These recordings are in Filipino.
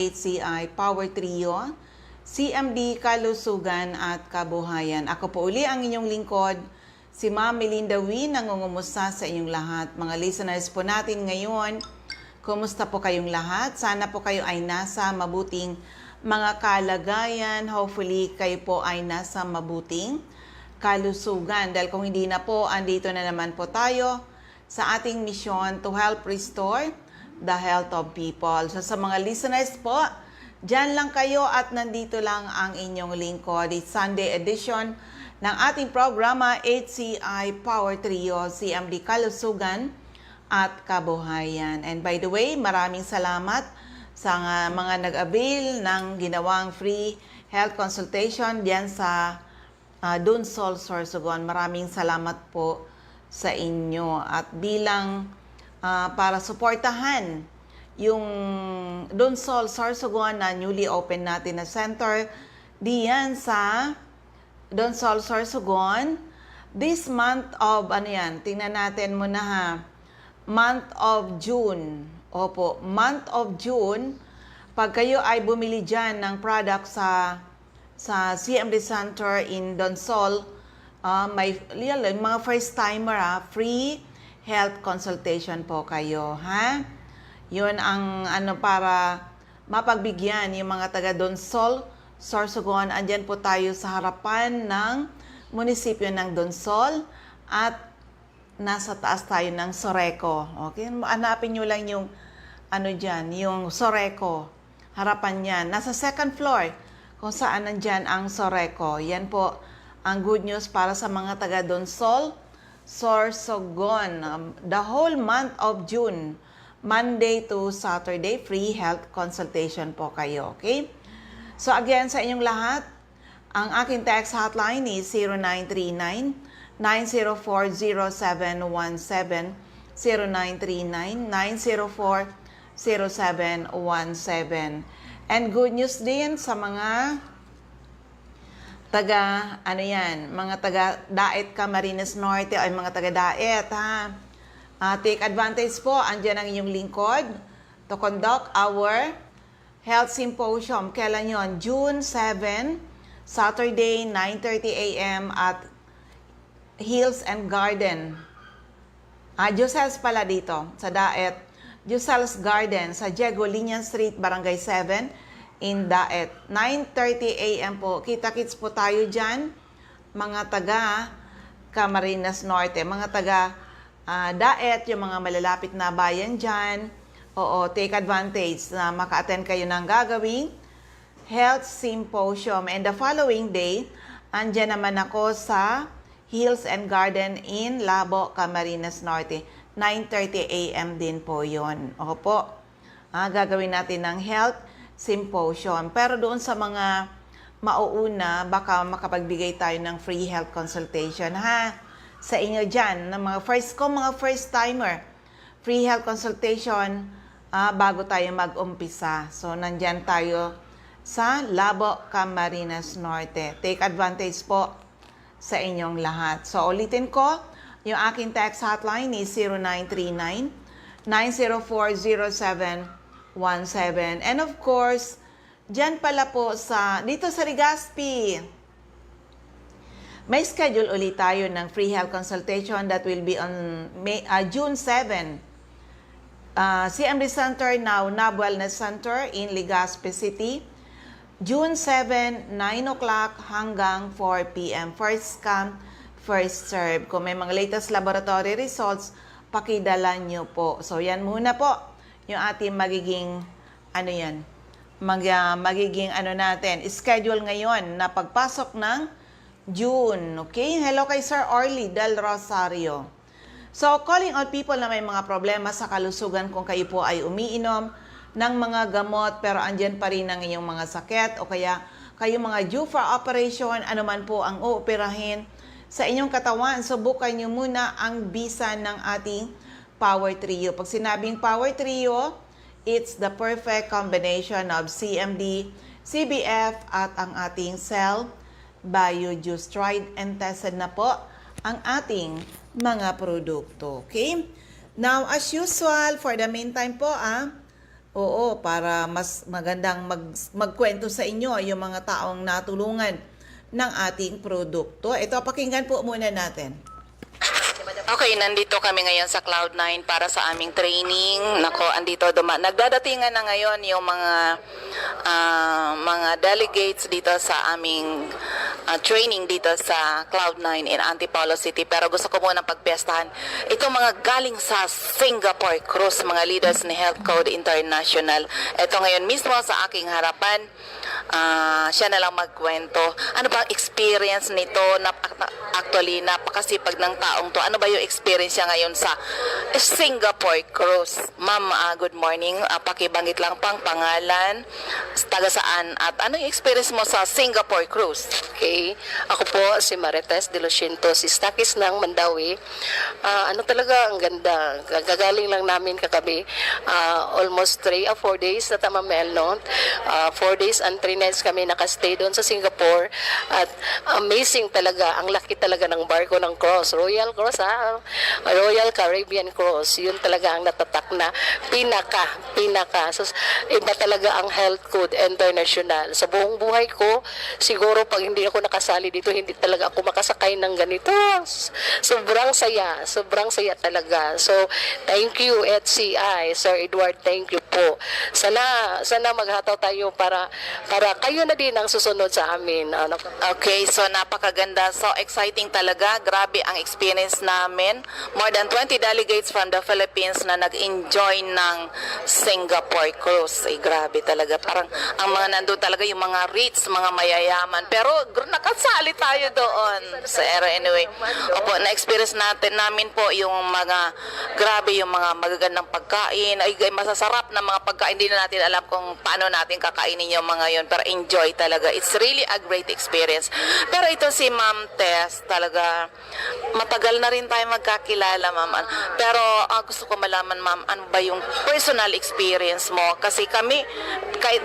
HCI Power Trio, CMD Kalusugan at Kabuhayan. Ako po uli ang inyong lingkod, si Ma'am Melinda Wee, nangungumusta sa inyong lahat. Mga listeners po natin ngayon, kumusta po kayong lahat? Sana po kayo ay nasa mabuting mga kalagayan. Hopefully kayo po ay nasa mabuting kalusugan. Dahil kung hindi na po, andito na naman po tayo sa ating mission to help restore the health of people. So sa mga listeners po, dyan lang kayo at nandito lang ang inyong lingkod. It's Sunday edition ng ating programa HCI Power Trio, CMD Kalusugan at Kabuhayan. And by the way, maraming salamat sa mga nag-avail ng ginawang free health consultation diyan sa Dunsol, Sorsogon. Maraming salamat po sa inyo. At bilang para suportahan yung Dunsol, Sorsogon na newly open natin na center diyan sa Dunsol, Sorsogon, this month of, tingnan natin muna ha, month of June. Opo, month of June, pag kayo ay bumili dyan ng product sa CMD Center in Dunsol, may mga first timer free health consultation po kayo, ha? Yun ang para mapagbigyan yung mga taga Dunsol, Sorsogon. Andyan po tayo sa harapan ng munisipyo ng Dunsol at nasa taas tayo ng Soreco. Okay? Hanapin nyo lang yung yung Soreco. Harapan yan. Nasa second floor kung saan nandyan ang Soreco. Yan po ang good news para sa mga taga Dunsol, Sorsogon. The whole month of June, Monday to Saturday, free health consultation po kayo. Okay? So again, sa inyong lahat, ang aking text hotline is 0939-904-0717, 0939-904-0717. And good news din sa mga mga taga Daet Camarines Norte ay mga taga Daet, ha. Take advantage po, andyan ang inyong lingkod to conduct our health symposium. Kailan yon? June 7, Saturday, 9:30 a.m. at Hills and Garden. Josel's pala dito, sa Daet. Josel's Garden, sa Diego Linian Street, Barangay 7, in Daet. 9:30 a.m. po. Kita-kits po tayo dyan, mga taga Camarines Norte, mga taga Daet, yung mga malalapit na bayan dyan. Oo, take advantage na maka-attend kayo ng gagawing health symposium. And the following day, andyan naman ako sa Hills and Garden in Labo, Camarines Norte. 9:30 a.m. din po yon. Opo, gagawin natin ng health symposium. Pero doon sa mga mauuna, baka makapagbigay tayo ng free health consultation, ha? Sa inyo dyan, ng mga first timer, free health consultation bago tayo mag-umpisa. So, nandyan tayo sa Labo, Camarines Norte. Take advantage po sa inyong lahat. So, ulitin ko, yung aking text hotline is 0939-904-0717. And of course, dyan pala po dito sa Legazpi, may schedule ulit tayo ng free health consultation that will be on June 7. CMD Center now, NAB Wellness Center in Legazpi City. June 7, 9 o'clock hanggang 4 p.m. First come, first serve. Kung may mga latest laboratory results, pakidala nyo po. So, yan muna po yung ating magiging natin, schedule ngayon na pagpasok ng June. Okay? Hello kay Sir Orly Del Rosario. So, calling on people na may mga problema sa kalusugan kung kayo po ay umiinom ng mga gamot pero andyan pa rin ang inyong mga sakit o kaya kayo mga due for operation, anuman po ang uoperahin sa inyong katawan, subukan nyo muna ang bisa ng ating Power Trio. Pag sinabing Power Trio, it's the perfect combination of CMD, CBF, at ang ating Cell Biojuice. Tried and tested na po ang ating mga produkto. Okay? Now, as usual, for the meantime po, Oo, para mas magandang magkwento sa inyo yung mga taong natulungan ng ating produkto. Ito, pakinggan po muna natin. Okay, nandito kami ngayon sa Cloud9 para sa aming training. Nako, andito nagdadatingan na ngayon yung mga delegates dito sa aming training dito sa Cloud9 in Antipolo City. Pero gusto ko muna pagpiestahan itong mga galing sa Singapore Cruise, mga leaders ni Health Code International. Ito ngayon mismo sa aking harapan. Siya na lang magkwento. Ano ba ang experience nito? Actually, napakasipag ng taong to. Ano ba yung experience niya ngayon sa Singapore Cruise? Ma'am, good morning. Pakibanggit lang pang pangalan, taga saan, at ano yung experience mo sa Singapore Cruise? Okay. Ako po si Marites de Luciento, si Stakis ng Mandawi. Ano talaga, ang ganda. Gagaling lang namin kagabi. Almost 3 or 4 days na tamamel, no? 4 days and 3 nights kami nakastay doon sa Singapore. At amazing talaga. Ang laki talaga ng barko ng Cross. Royal Cross, Royal Caribbean Cross. Yun talaga ang natatak na pinaka. So, iba talaga ang Health Code International. Sa buong buhay ko, siguro pag hindi ako nakasali dito, hindi talaga ako makasakay ng ganito. Sobrang saya talaga. So, thank you, HCI, Sir Edward, thank you po. Sana maghataw tayo para kayo na din ang susunod sa amin. Okay, so napakaganda. So exciting talaga. Grabe ang experience namin. More than 20 delegates from the Philippines na nag-enjoy ng Singapore Cruise. Ay, grabe talaga. Parang ang mga nandun talaga yung mga rich, mga mayayaman. Pero nakasali tayo doon sa anyway. Opo, na-experience namin po yung grabe yung mga magagandang pagkain. Ay, masasarap na mga pagkain. Hindi na natin alam kung paano natin kakainin yung mga yun. Pero enjoy talaga. It's really a great experience. Pero ito si Ma'am Tess, talaga matagal na rin tayo magkakilala, Ma'am. Pero gusto ko malaman, Ma'am, ano ba yung personal experience mo? Kasi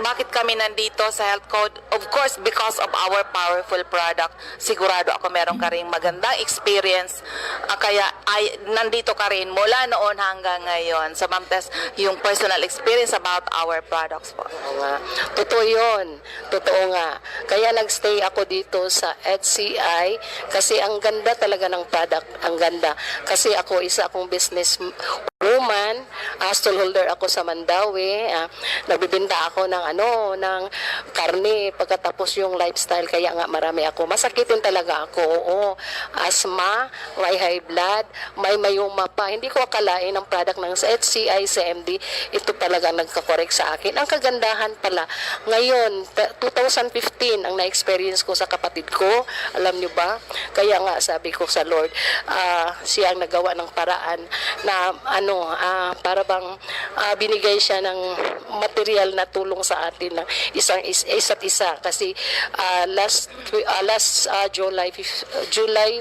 bakit kami nandito sa Health Code? Of course, because of our powerful product. Sigurado ako meron ka rin magandang experience. Kaya nandito ka rin mula noon hanggang ngayon. Sa Ma'am Tess, yung personal experience about our products po. Totoo yun. Totoo nga. Kaya nagstay ako dito sa HCI kasi ang ganda talaga ng product. Ang ganda. Kasi ako, isa akong business woman, stallholder ako sa Mandawi, nagbibinta ako ng karne pagkatapos yung lifestyle, kaya nga marami ako. Masakitin talaga ako, asthma, may high blood, may mayuma pa. Hindi ko akalain ang product ng HCI, CMD, ito talaga nagkakorek sa akin. Ang kagandahan pala, ngayon, 2015, ang na-experience ko sa kapatid ko, alam nyo ba? Kaya nga sabi ko sa Lord, siya ang nagawa ng paraan na para bang binigay siya ng material na tulong sa atin ng isa't isa kasi last July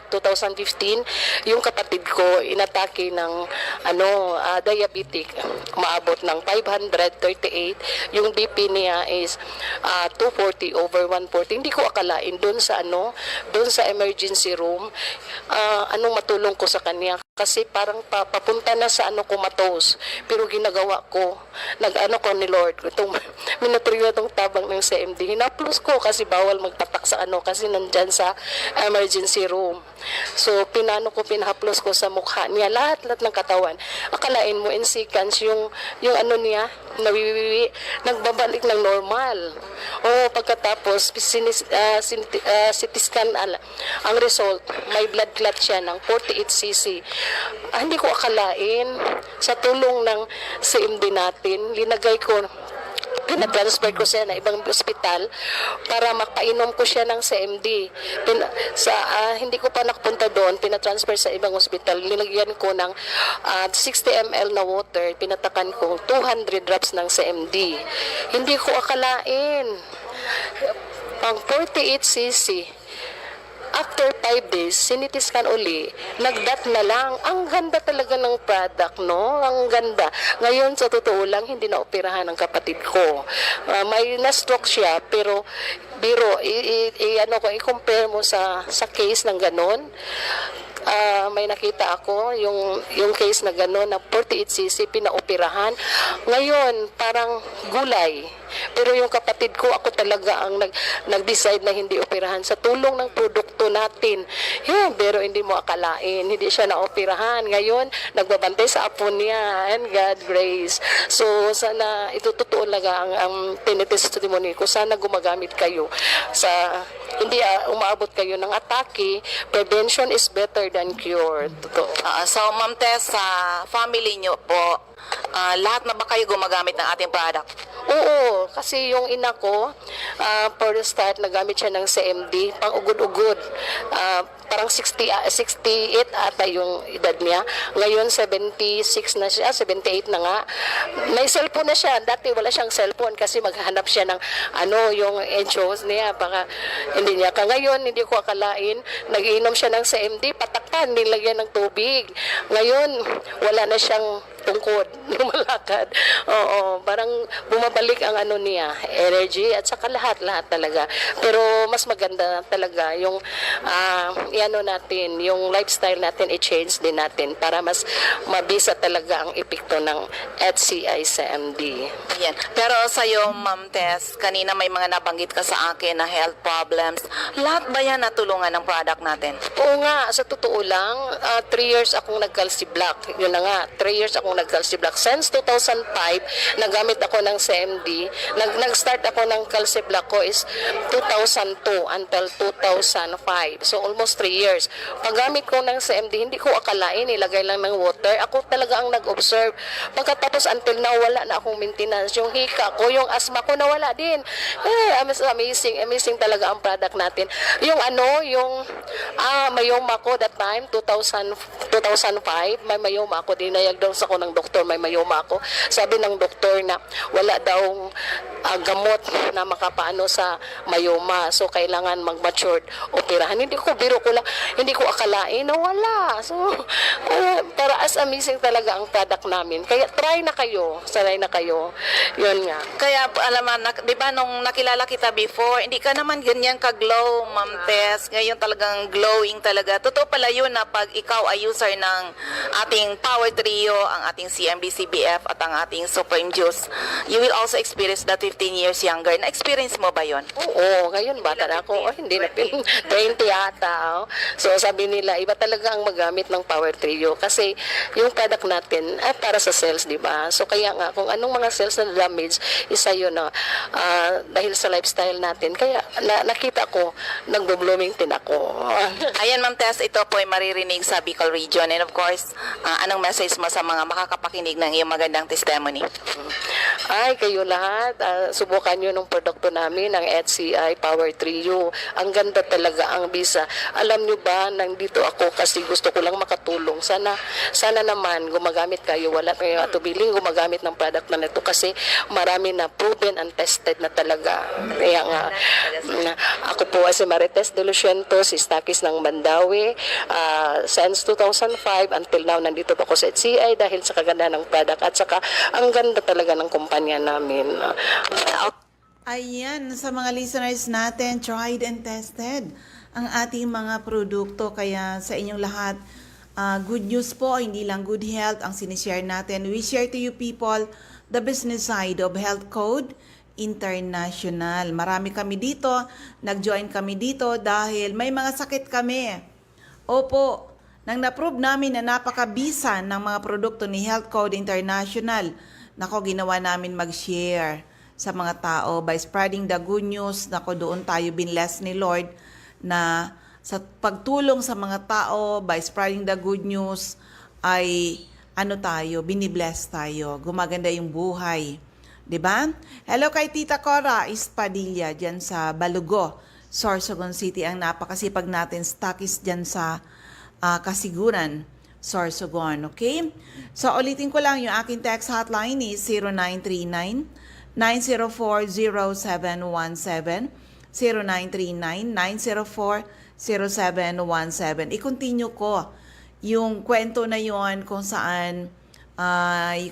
2015 yung kapatid ko inatake ng diabetic, umaabot ng 538, yung BP niya is 240/140. Hindi ko akalain doon sa emergency room matulong ko sa kanya kasi parang papunta na sa comatose, pero ginagawa ko, ko ni Lord, minutrio itong tabang ng CMD, hinaplos ko kasi bawal magpatak sa kasi nandyan sa emergency room. So, pinahaplos ko sa mukha niya, lahat ng katawan. Akalain mo, in seconds, yung niya, nawiwiwi, nagbabalik ng normal. Pagkatapos, CT scan, ang result, may blood clot siya ng 48cc. Hindi ko akalain, sa tulong ng CMD natin, pinatransfer ko siya na ibang ospital para makainom ko siya ng CMD. Hindi ko pa nakapunta doon, pinatransfer sa ibang ospital. Linagyan ko ng 60 ml na water, pinatakan ko 200 drops ng CMD. Hindi ko akalain. Pang 48cc. After 5 days, sinitiskan uli, nagdat na lang. Ang ganda talaga ng product, no? Ang ganda. Ngayon, sa totoo lang, hindi na operahan ng kapatid ko. May na-stroke siya, pero biro, i-compare mo sa case ng ganon. may nakita ako yung case na gano'n na 48cc pinaoperahan. Ngayon, parang gulay. Pero yung kapatid ko, ako talaga ang nag-decide na hindi operahan sa tulong ng produkto natin. Pero hindi mo akalain, hindi siya na-operahan. Ngayon, nagbabantay sa apo niya, and God grace. So, sana, ito totoo lang ang tinitestimony ko. Sana gumagamit kayo sa, hindi umaabot kayo ng atake. Prevention is better than cure. Totoo. So, Ma'am Tess, sa family nyo po, lahat na ba kayo gumagamit ng ating product? Oo, kasi yung ina ko, for the start, nagamit siya ng CMD, pang ugod-ugod. Parang 68 ata yung edad niya. Ngayon, 76 na siya, 78 na nga. May cellphone na siya. Dati wala siyang cellphone kasi maghahanap siya ng yung enchos niya. Baka hindi niya. Ngayon, hindi ko akalain, nag-iinom siya ng CMD, patakpan, nilagyan ng tubig. Ngayon, wala na siyang tungkod, lumalakad. Oo, parang bumabalik ang niya, energy at saka lahat talaga. Pero mas maganda talaga yung natin, yung lifestyle natin i-change din natin para mas mabisa talaga ang epekto ng HCI CMD. Yan. Pero sa'yo, Ma'am Tess, kanina may mga nabanggit ka sa akin na health problems. Lahat ba yan natulungan ng product natin? Oo nga, sa totoo lang, 3 years akong nag-calci block. Yun na nga, 3 years akong nag-calci block. Since 2005, nagamit ako ng CMD. Nag-start ako ng calci block ko is 2002 until 2005. So almost 3 years. Paggamit ko ng CMD, hindi ko akalain, ilagay lang ng water. Ako talaga ang nag-observe. Pagkatapos until now, wala na akong maintenance. Yung hika ko, yung asthma ko, nawala din. Amazing talaga ang product natin. Yung mayoma ko that time, 2005, may mayoma ako. Dinayagdose ako ng doktor, may mayoma ako. Sabi ng doktor na wala daw gamot na makapaano sa mayoma. So, kailangan mag-matured operahan. Biro ko lang, hindi ko akalain na wala. So, para as amazing talaga ang product namin. Kaya try na kayo. Sanay na kayo. Yun nga. Kaya, di ba, nung nakilala kita before, hindi ka naman ganyan ka-glow, Ma'am Tess. Ngayon talagang glowing talaga. Totoo pala yun na pag ikaw ay user ng ating Power Trio, ang ating CMB, CBF, at ang ating Supreme Juice, you will also experience that 15 years younger. Na-experience mo ba yun? Oo, ngayon bata na ako. Hindi na 20 yata. So sabi nila, iba talaga ang magamit ng Power Trio kasi yung product natin ay para sa cells, di ba? So kaya nga, kung anong mga cells na damage, isa yun na dahil sa lifestyle natin. Kaya nakita ko, nagbo-blooming din ako. Ayan, Ma'am Tess, ito po ay maririnig sa Bicol Region. And of course, anong message mo sa mga makakapakinig ng iyong magandang testimony? Ay, kayo lahat, subukan nyo ng produkto namin, ang HCI Power Trio. Ang ganda talaga ang bisa. Alam nyo ba, nandito ako kasi gusto ko lang makatulong. Sana naman gumagamit kayo. Wala kayo atubiling gumagamit ng product na nito kasi marami na proven and tested na talaga. Kaya nga, ako po si Marites de Luciento, si Stakis ng Mandawi. Since 2005 until now, nandito ako sa HCI dahil sa kaganda ng product at saka ang ganda talaga ng kumpanya namin. Ayan, sa mga listeners natin, tried and tested ang ating mga produkto. Kaya sa inyong lahat, good news po, hindi lang good health ang sinishare natin. We share to you people the business side of Health Code International. Marami kami dito, nag-join kami dito dahil may mga sakit kami. Opo, nang na-prove namin na napakabisa ng mga produkto ni Health Code International, nako, ginawa namin mag-share sa mga tao by spreading the good news. Nako, doon tayo binless ni Lord na sa pagtulong sa mga tao by spreading the good news ay binibless tayo. Gumaganda yung buhay. 'Di ba? Hello kay Tita Cora Espadilla diyan sa Balugo, Sorsogon City. Ang napakasipag natin, Stakis diyan sa Kasiguran, Sorsogon, okay? So ulitin ko lang, yung aking text hotline is 0939-904-0717, 0939-904-0717. I-continue ko yung kwento na yon kung saan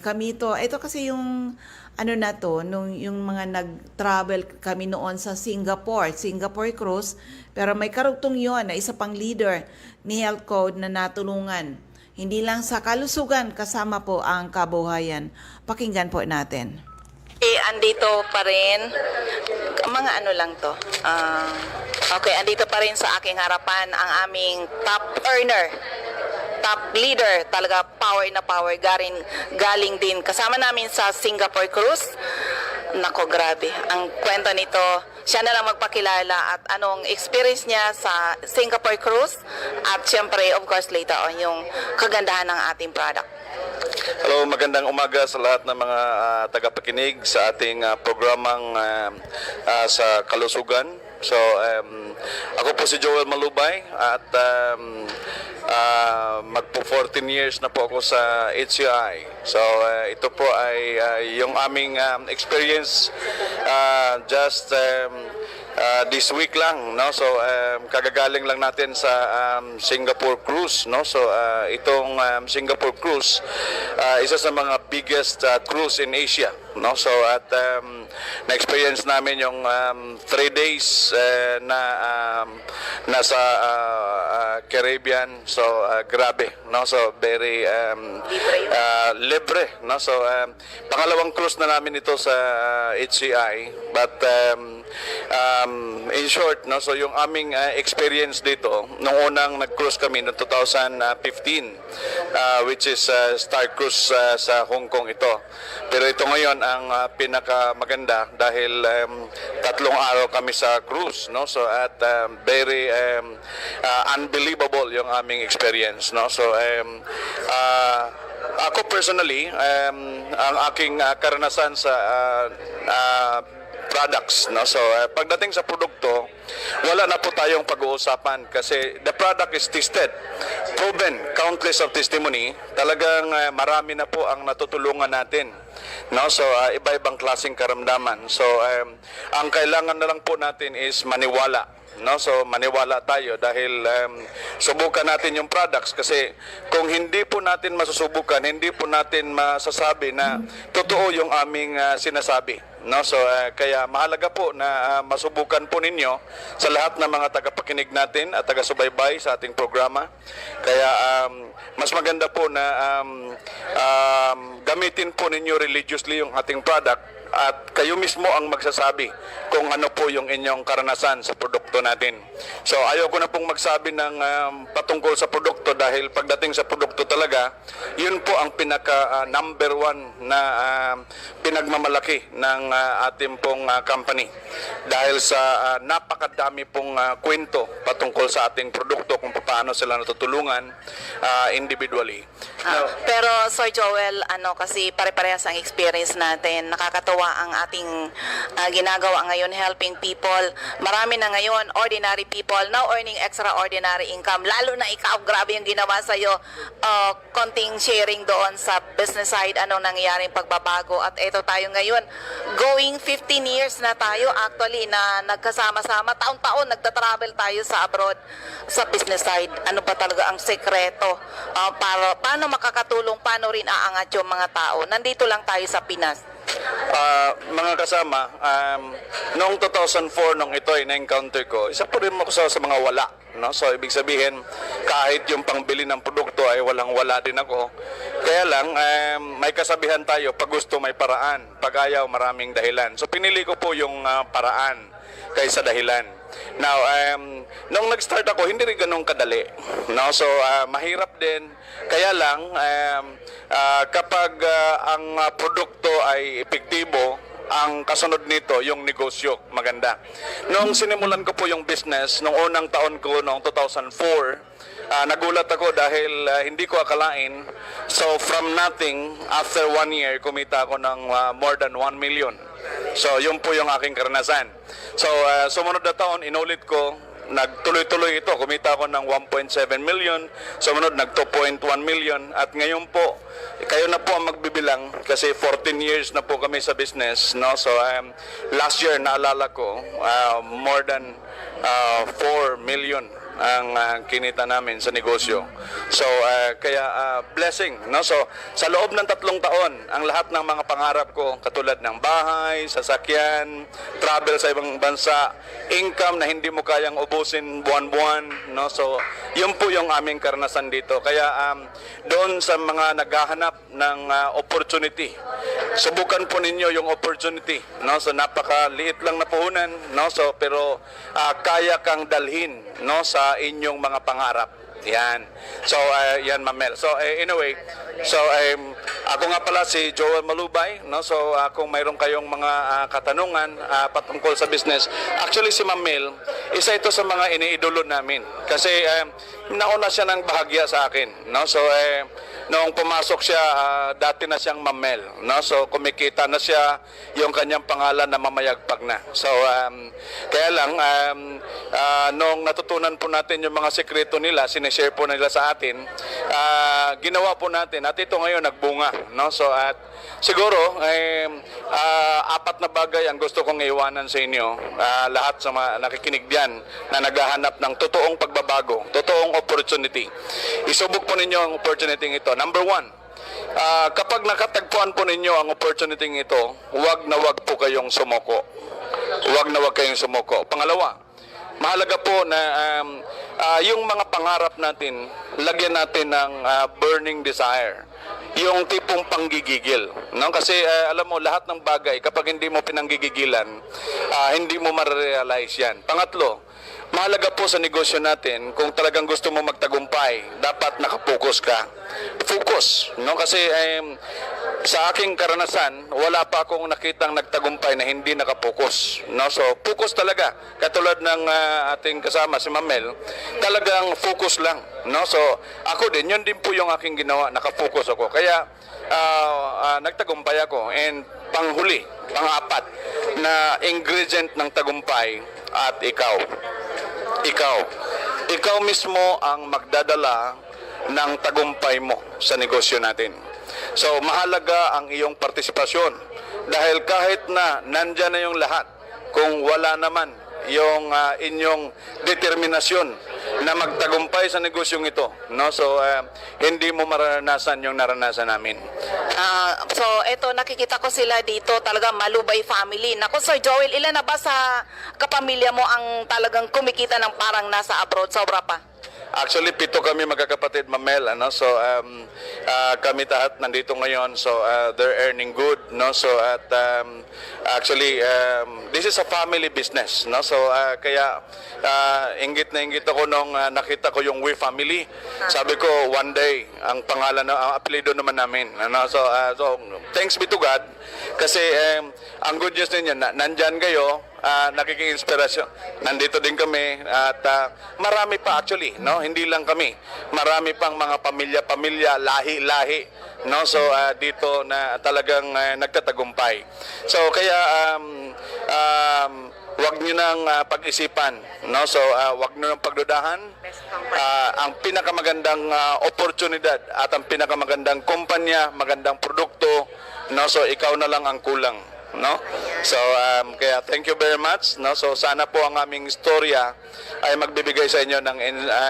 kami ito kasi yung ano na to, nung yung mga nag-travel kami noon sa Singapore cruise, pero may karugtong yon na isa pang leader ni Health Code na natulungan. Hindi lang sa kalusugan, kasama po ang kabuhayan. Pakinggan po natin. Andito pa rin, mga ano lang to. Okay, andito pa rin sa aking harapan ang aming top earner, top leader, talaga power na power, galing din. Kasama namin sa Singapore Cruise. Nako, grabe. Ang kwento nito, siya na lang magpakilala at anong experience niya sa Singapore Cruise at syempre, of course, later on, yung kagandahan ng ating product. Hello, magandang umaga sa lahat ng mga tagapakinig sa ating programang sa kalusugan. So, ako po si Joel Malubay at magpo 14 years na po ako sa HCI. So, ito po ay yung aming experience just this week lang, no? So kagagaling lang natin sa Singapore Cruise, no? So itong Singapore Cruise isa sa mga biggest cruise in Asia, no? So at na-experience namin yung 3 days na nasa Caribbean. So grabe, no? So very libre, no? So pangalawang cruise na namin ito sa HCI, but in short, no, so yung aming experience dito nung unang nag-cruise kami noong 2015, which is Star Cruise sa Hong Kong ito. Pero ito ngayon ang pinakamaganda dahil 3 araw kami sa cruise, no? So at very unbelievable yung aming experience, no? So ako personally, ang aking karanasan sa products, no? So pagdating sa produkto, wala na po tayong pag-uusapan kasi the product is tested, proven, countless of testimony. Talagang marami na po ang natutulungan natin, no? So iba-ibang klaseng karamdaman. So ang kailangan na lang po natin is maniwala, no? So maniwala tayo dahil subukan natin yung products kasi kung hindi po natin masusubukan, hindi po natin masasabi na totoo yung aming sinasabi, no? So kaya mahalaga po na masubukan po ninyo sa lahat ng mga tagapakinig natin at taga-subaybay sa ating programa. Kaya mas maganda po na gamitin po ninyo religiously yung ating product at kayo mismo ang magsasabi kung ano po yung inyong karanasan sa produkto natin. So ayoko na pong magsabi ng patungkol sa produkto dahil pagdating sa produkto talaga, yun po ang pinaka number 1 na pinagmamalaki ng ating pong company. Dahil sa napakadami pong kwento patungkol sa ating produkto kung paano sila natutulungan individually. Pero Sir Joel, kasi pare-parehas ang experience natin. Nakakatuwa ang ating ginagawa ngayon, helping people. Marami na ngayon, ordinary people, now earning extraordinary income. Lalo na ikaw, grabe yung ginawa sa'yo. Konting sharing doon sa business side, anong nangyaring pagbabago. At ito tayo ngayon, going 15 years na tayo actually na nagkasama-sama. Taon-taon, nagta-travel tayo sa abroad sa business side. Ano pa talaga ang sekreto? Paano makakatulong, paano rin aangat yung mga tao? Nandito lang tayo sa Pinas. Mga kasama, noong 2004 nung ito ay na-encounter ko, isa po rin ako sa mga wala, no? So ibig sabihin, kahit yung pangbili ng produkto ay walang-wala din ako. Kaya lang, may kasabihan tayo, pag gusto may paraan, pag ayaw maraming dahilan. So pinili ko po yung paraan kaysa dahilan. Now, nung nag-start ako, hindi rin ganun kadali, no? So mahirap din. Kaya lang, kapag ang produkto ay epektibo, ang kasunod nito, yung negosyo, maganda. Nung sinimulan ko po yung business, nung unang taon ko, noong 2004, nagulat ako dahil hindi ko akalain. So from nothing, after 1 year, kumita ako ng more than 1 million. So yun po yung aking karanasan. So sumunod na taon, inulit ko, nagtuloy-tuloy ito, kumita ako ng 1.7 million, sumunod nag 2.1 million, at ngayon po, kayo na po ang magbibilang kasi 14 years na po kami sa business, no? So last year, naalala ko, more than 4 million ang kinita namin sa negosyo. So kaya blessing, no? So sa loob ng 3 taon, ang lahat ng mga pangarap ko katulad ng bahay, sasakyan, travel sa ibang bansa, income na hindi mo kayang ubusin buwan-buwan, no? So yun po yung aming karanasan dito. Kaya doon sa mga naghahanap ng opportunity, subukan po ninyo yung opportunity, no? So napakaliit lang na puhunan, no? So pero kaya kang dalhin, no, sa inyong mga pangarap. Yan. So yan, Ma'am Mel. So anyway, so ako nga pala si Joel Malubay, no? So kung mayroon kayong mga katanungan patungkol sa business, actually si Ma'am Mel, isa ito sa mga iniidolo namin kasi nauna siya ng bahagya sa akin, no? So noong pumasok siya, dati na siyang Ma'am Mel, no? So kumikita na siya, yung kanyang pangalan na mamayagpag na. So kaya lang noong natutunan po natin yung mga sekreto nila, sinishare po nila sa atin, ginawa po natin at ito ngayon nagbunga, no? So at siguro 4 na bagay ang gusto kong iwanan sa inyo, lahat sa mga nakikinig diyan na naghahanap ng totoong pagbabago, totoong opportunity. Isubok po ninyo ang opportunity ito. Number 1, kapag nakatagpuan po ninyo ang opportunity ito, huwag na huwag po kayong sumuko. Huwag na huwag kayong sumuko. Pangalawa, mahalaga po na yung mga pangarap natin, lagyan natin ng burning desire. Yung tipong panggigigil, no? Kasi alam mo, lahat ng bagay kapag hindi mo pinanggigigilan, hindi mo ma-realize yan. Pangatlo, mahalaga po sa negosyo natin, kung talagang gusto mo magtagumpay, dapat nakapokus ka. Focus, no? Kasi sa aking karanasan, wala pa akong nakitang nagtagumpay na hindi nakapokus, no? So focus talaga, katulad ng ating kasama si Ma'am Mel, talagang focus lang, no? So ako din, yun din po yung aking ginawa, nakapokus ako. Kaya nagtagumpay ako. And panghuli, pang-4 na ingredient ng tagumpay, at ikaw mismo ang magdadala ng tagumpay mo sa negosyo natin. So mahalaga ang iyong partisipasyon dahil kahit na nandyan na yung lahat, kung wala naman yung inyong determinasyon na magtagumpay sa negosyong ito, no? So hindi mo maranasan yung naranasan namin. So eto, nakikita ko sila dito, talaga Malubay family. Naku Sir Joel, ilan na ba sa kapamilya mo ang talagang kumikita ng parang nasa abroad? Sobra pa? Actually, 7 kami magkakapatid, Ma'am Mel, ano? So kami lahat nandito ngayon, so they're earning good, no? So at actually this is a family business, no? So kaya inggit na inggit ako nung nakita ko yung We Family. Sabi ko, one day ang pangalan na apelyido naman namin, ano? So thanks be to God kasi ang good news ninyo, nandyan kayo, nakiki-inspirasyon. Nandito din kami at marami pa actually, no? Hindi lang kami. Marami pang mga pamilya-pamilya, lahi-lahi, no? So dito na talagang nagtatagumpay. So kaya wag niyo nang pag-isipan, no? So wag niyo nang pagdudahan. Ang pinakamagandang oportunidad at ang pinakamagandang kumpanya, magandang produkto, no? So ikaw na lang ang kulang, no? So kaya thank you very much, no? So sana po ang aming istorya ay magbibigay sa inyo ng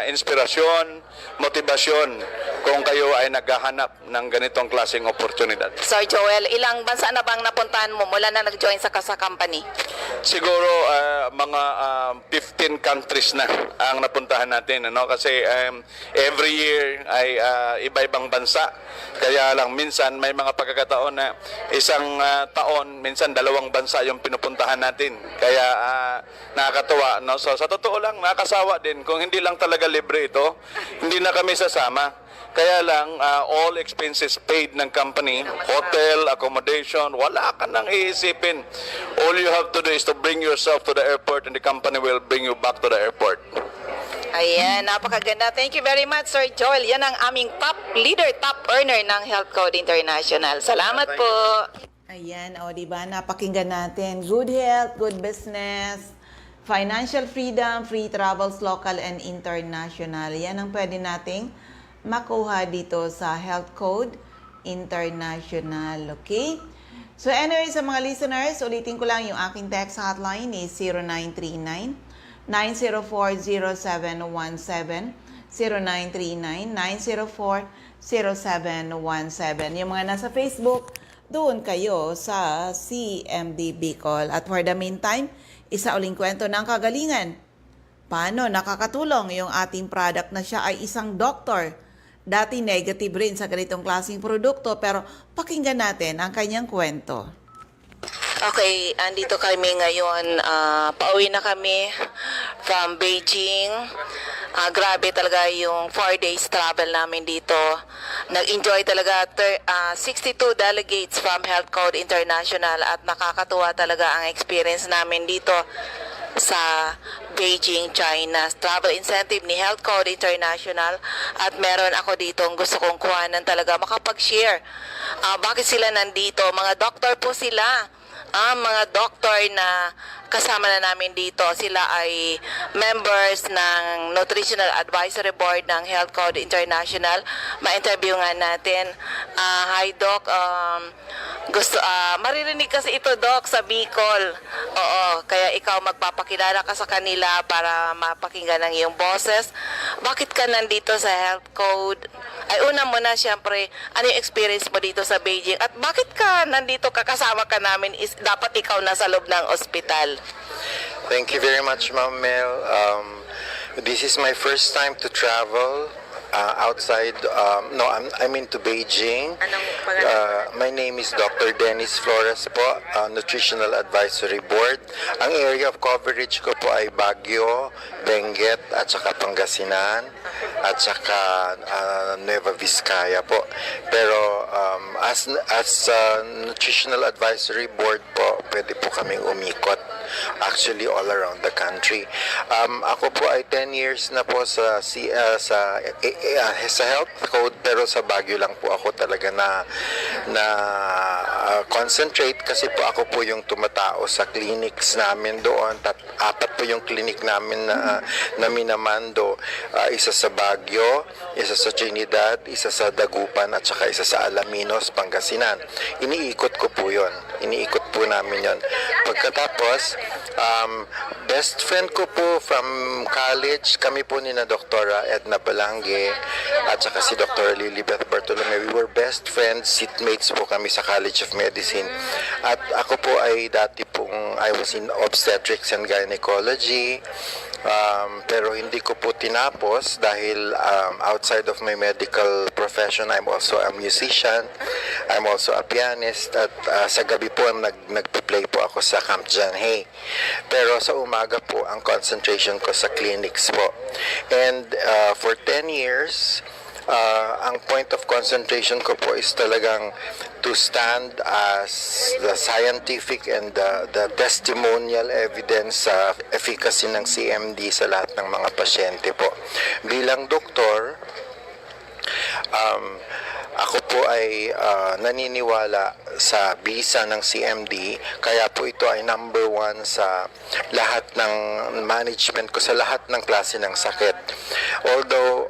inspirasyon, motibasyon kung kayo ay naghahanap ng ganitong klaseng oportunidad. Sir Joel, ilang bansa na bang napuntahan mo mula na nag-join sa Kasa Company? Siguro mga 15 countries na ang napuntahan natin, ano? Kasi every year ay iba-ibang bansa. Kaya lang minsan may mga pagkakataon na isang taon, minsan 2 bansa yung pinupuntahan natin. Kaya nakakatuwa, no? So sa totoo lang, nakakasawa din. Kung hindi lang talaga libre ito, hindi na kami sasama. Kaya lang, all expenses paid ng company, hotel, accommodation, wala ka nang iisipin. All you have to do is to bring yourself to the airport and the company will bring you back to the airport. Ayan, napakaganda. Thank you very much, Sir Joel. Yan ang aming top leader, top earner ng Health Code International. Salamat po. Ayan, o diba, napakinggan natin. Good health, good business, financial freedom, free travels, local and international. Yan ang pwede nating makuha dito sa Health Code International, okay? So anyway, sa mga listeners, ulitin ko lang yung aking text hotline is 0939-904-0717, 0939-904-0717. Yung mga nasa Facebook, doon kayo sa CMD Bicol. At for the meantime, isa uling kwento ng kagalingan. Paano nakakatulong yung ating product na siya ay isang doktor. Dati negative rin sa ganitong klaseng produkto, pero pakinggan natin ang kanyang kwento. Okay, andito kami ngayon. Pauwi na kami from Beijing. Grabe talaga yung 4 days travel namin dito. Nag-enjoy talaga 62 delegates from Health Code International at nakakatuwa talaga ang experience namin dito sa Beijing, China. Travel incentive ni Health Code International at meron ako dito gusto kong kuhanan talaga makapag-share. Bakit sila nandito? Mga doktor po sila. Mga doktor na kasama na namin dito, sila ay members ng Nutritional Advisory Board ng Health Code International. Ma-interview nga natin. Hi Doc, maririnig kasi ito Doc sa Bicol. Oo, kaya ikaw magpapakilala ka sa kanila para mapakinggan ng iyong boses. Bakit ka nandito sa Health Code? Ay una muna siyempre, ano yung experience mo dito sa Beijing? At bakit ka nandito kasama ka namin is dapat ikaw nasa loob ng ospital? Thank you very much, Ma'am Mel. This is my first time to travel outside. I'm into Beijing. Anong pangalan? My name is Dr. Dennis Flores po, Nutritional Advisory Board. Ang area of coverage ko po ay Baguio, Benguet, at saka Pangasinan, at saka Nueva Vizcaya po. Pero as Nutritional Advisory Board po, pwede po kaming umikot. Actually, all around the country. Ako po ay 10 years na po sa Health Code, pero sa Baguio lang po ako talaga na concentrate kasi po ako po yung tumatao sa clinics namin doon. Apat po yung clinic namin na minamando. Isa sa Baguio, isa sa Trinidad, isa sa Dagupan, at saka isa sa Alaminos, Pangasinan. Iniikot ko po yun. Iniikot po namin yun. Pagkatapos, best friend ko po from college, kami po ni na Dr. Edna Balange at saka si Dr. Lilibeth Bartolome. We were best friends, seatmates po kami sa College of Medicine. At ako po ay dati pong, I was in obstetrics and gynecology. Pero hindi ko po tinapos dahil outside of my medical profession, I'm also a musician, I'm also a pianist, at sa gabi po nagpe-play po ako sa Camp John Hay. Pero sa umaga po ang concentration ko sa clinics po. And for 10 years, ang point of concentration ko po is talagang to stand as the scientific and the testimonial evidence sa efficacy ng CMD sa lahat ng mga pasyente po. Bilang doktor, ako po ay naniniwala sa bisa ng CMD, kaya po ito ay number 1 sa lahat ng management ko sa lahat ng klase ng sakit. Although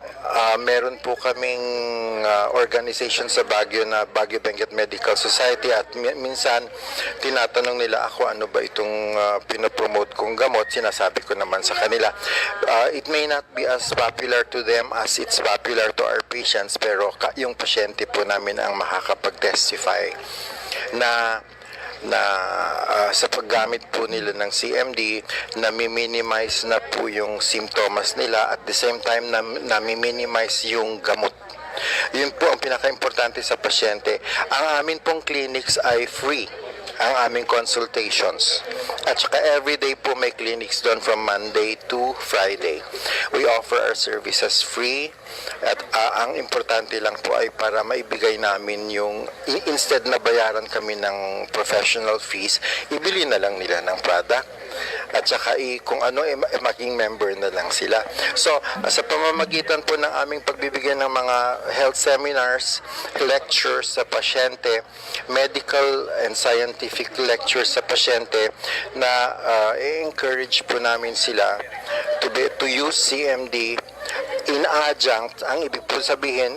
meron po kaming organization sa Baguio na Baguio Benguet Medical Society, at minsan tinatanong nila ako ano ba itong pinopromote kong gamot. Sinasabi ko naman sa kanila, it may not be as popular to them as it's popular to our patients, pero yung pasyente po namin ang makakapag-testify na sa paggamit po nila ng CMD, nami-minimize na po yung symptoms nila, at the same time nami-minimize yung gamot. Yun po ang pinaka-importante sa pasyente. Ang amin pong clinics ay free, ang aming consultations. At saka everyday po may clinics doon from Monday to Friday. We offer our services free, at ang importante lang po ay para maibigay namin yung, instead na bayaran kami ng professional fees, ibili na lang nila ng product. At saka kung ano, maging member na lang sila. So, sa pamamagitan po ng aming pagbibigay ng mga health seminars, lectures sa pasyente, medical and scientific lectures sa pasyente, na i-encourage po namin sila to use CMD in adjunct, ang ibig po sabihin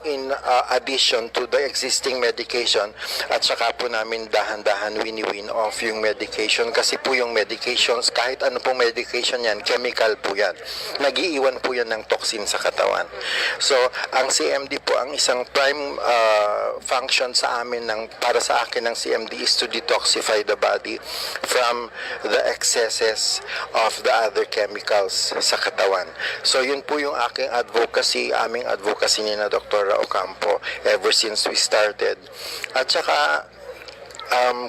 in addition to the existing medication, at saka po namin dahan-dahan wini-win off yung medication kasi po yung medications, kahit ano pong medication yan, chemical po yan. Nag-iiwan po yan ng toxin sa katawan. So, ang CMD po, ang isang prime function sa amin, para sa akin ng CMD is to detoxify the body from the excesses of the other chemicals sa katawan. So, yun po yung aking advocacy, aming advocacy ni na Dr. Ocampo ever since we started. At saka,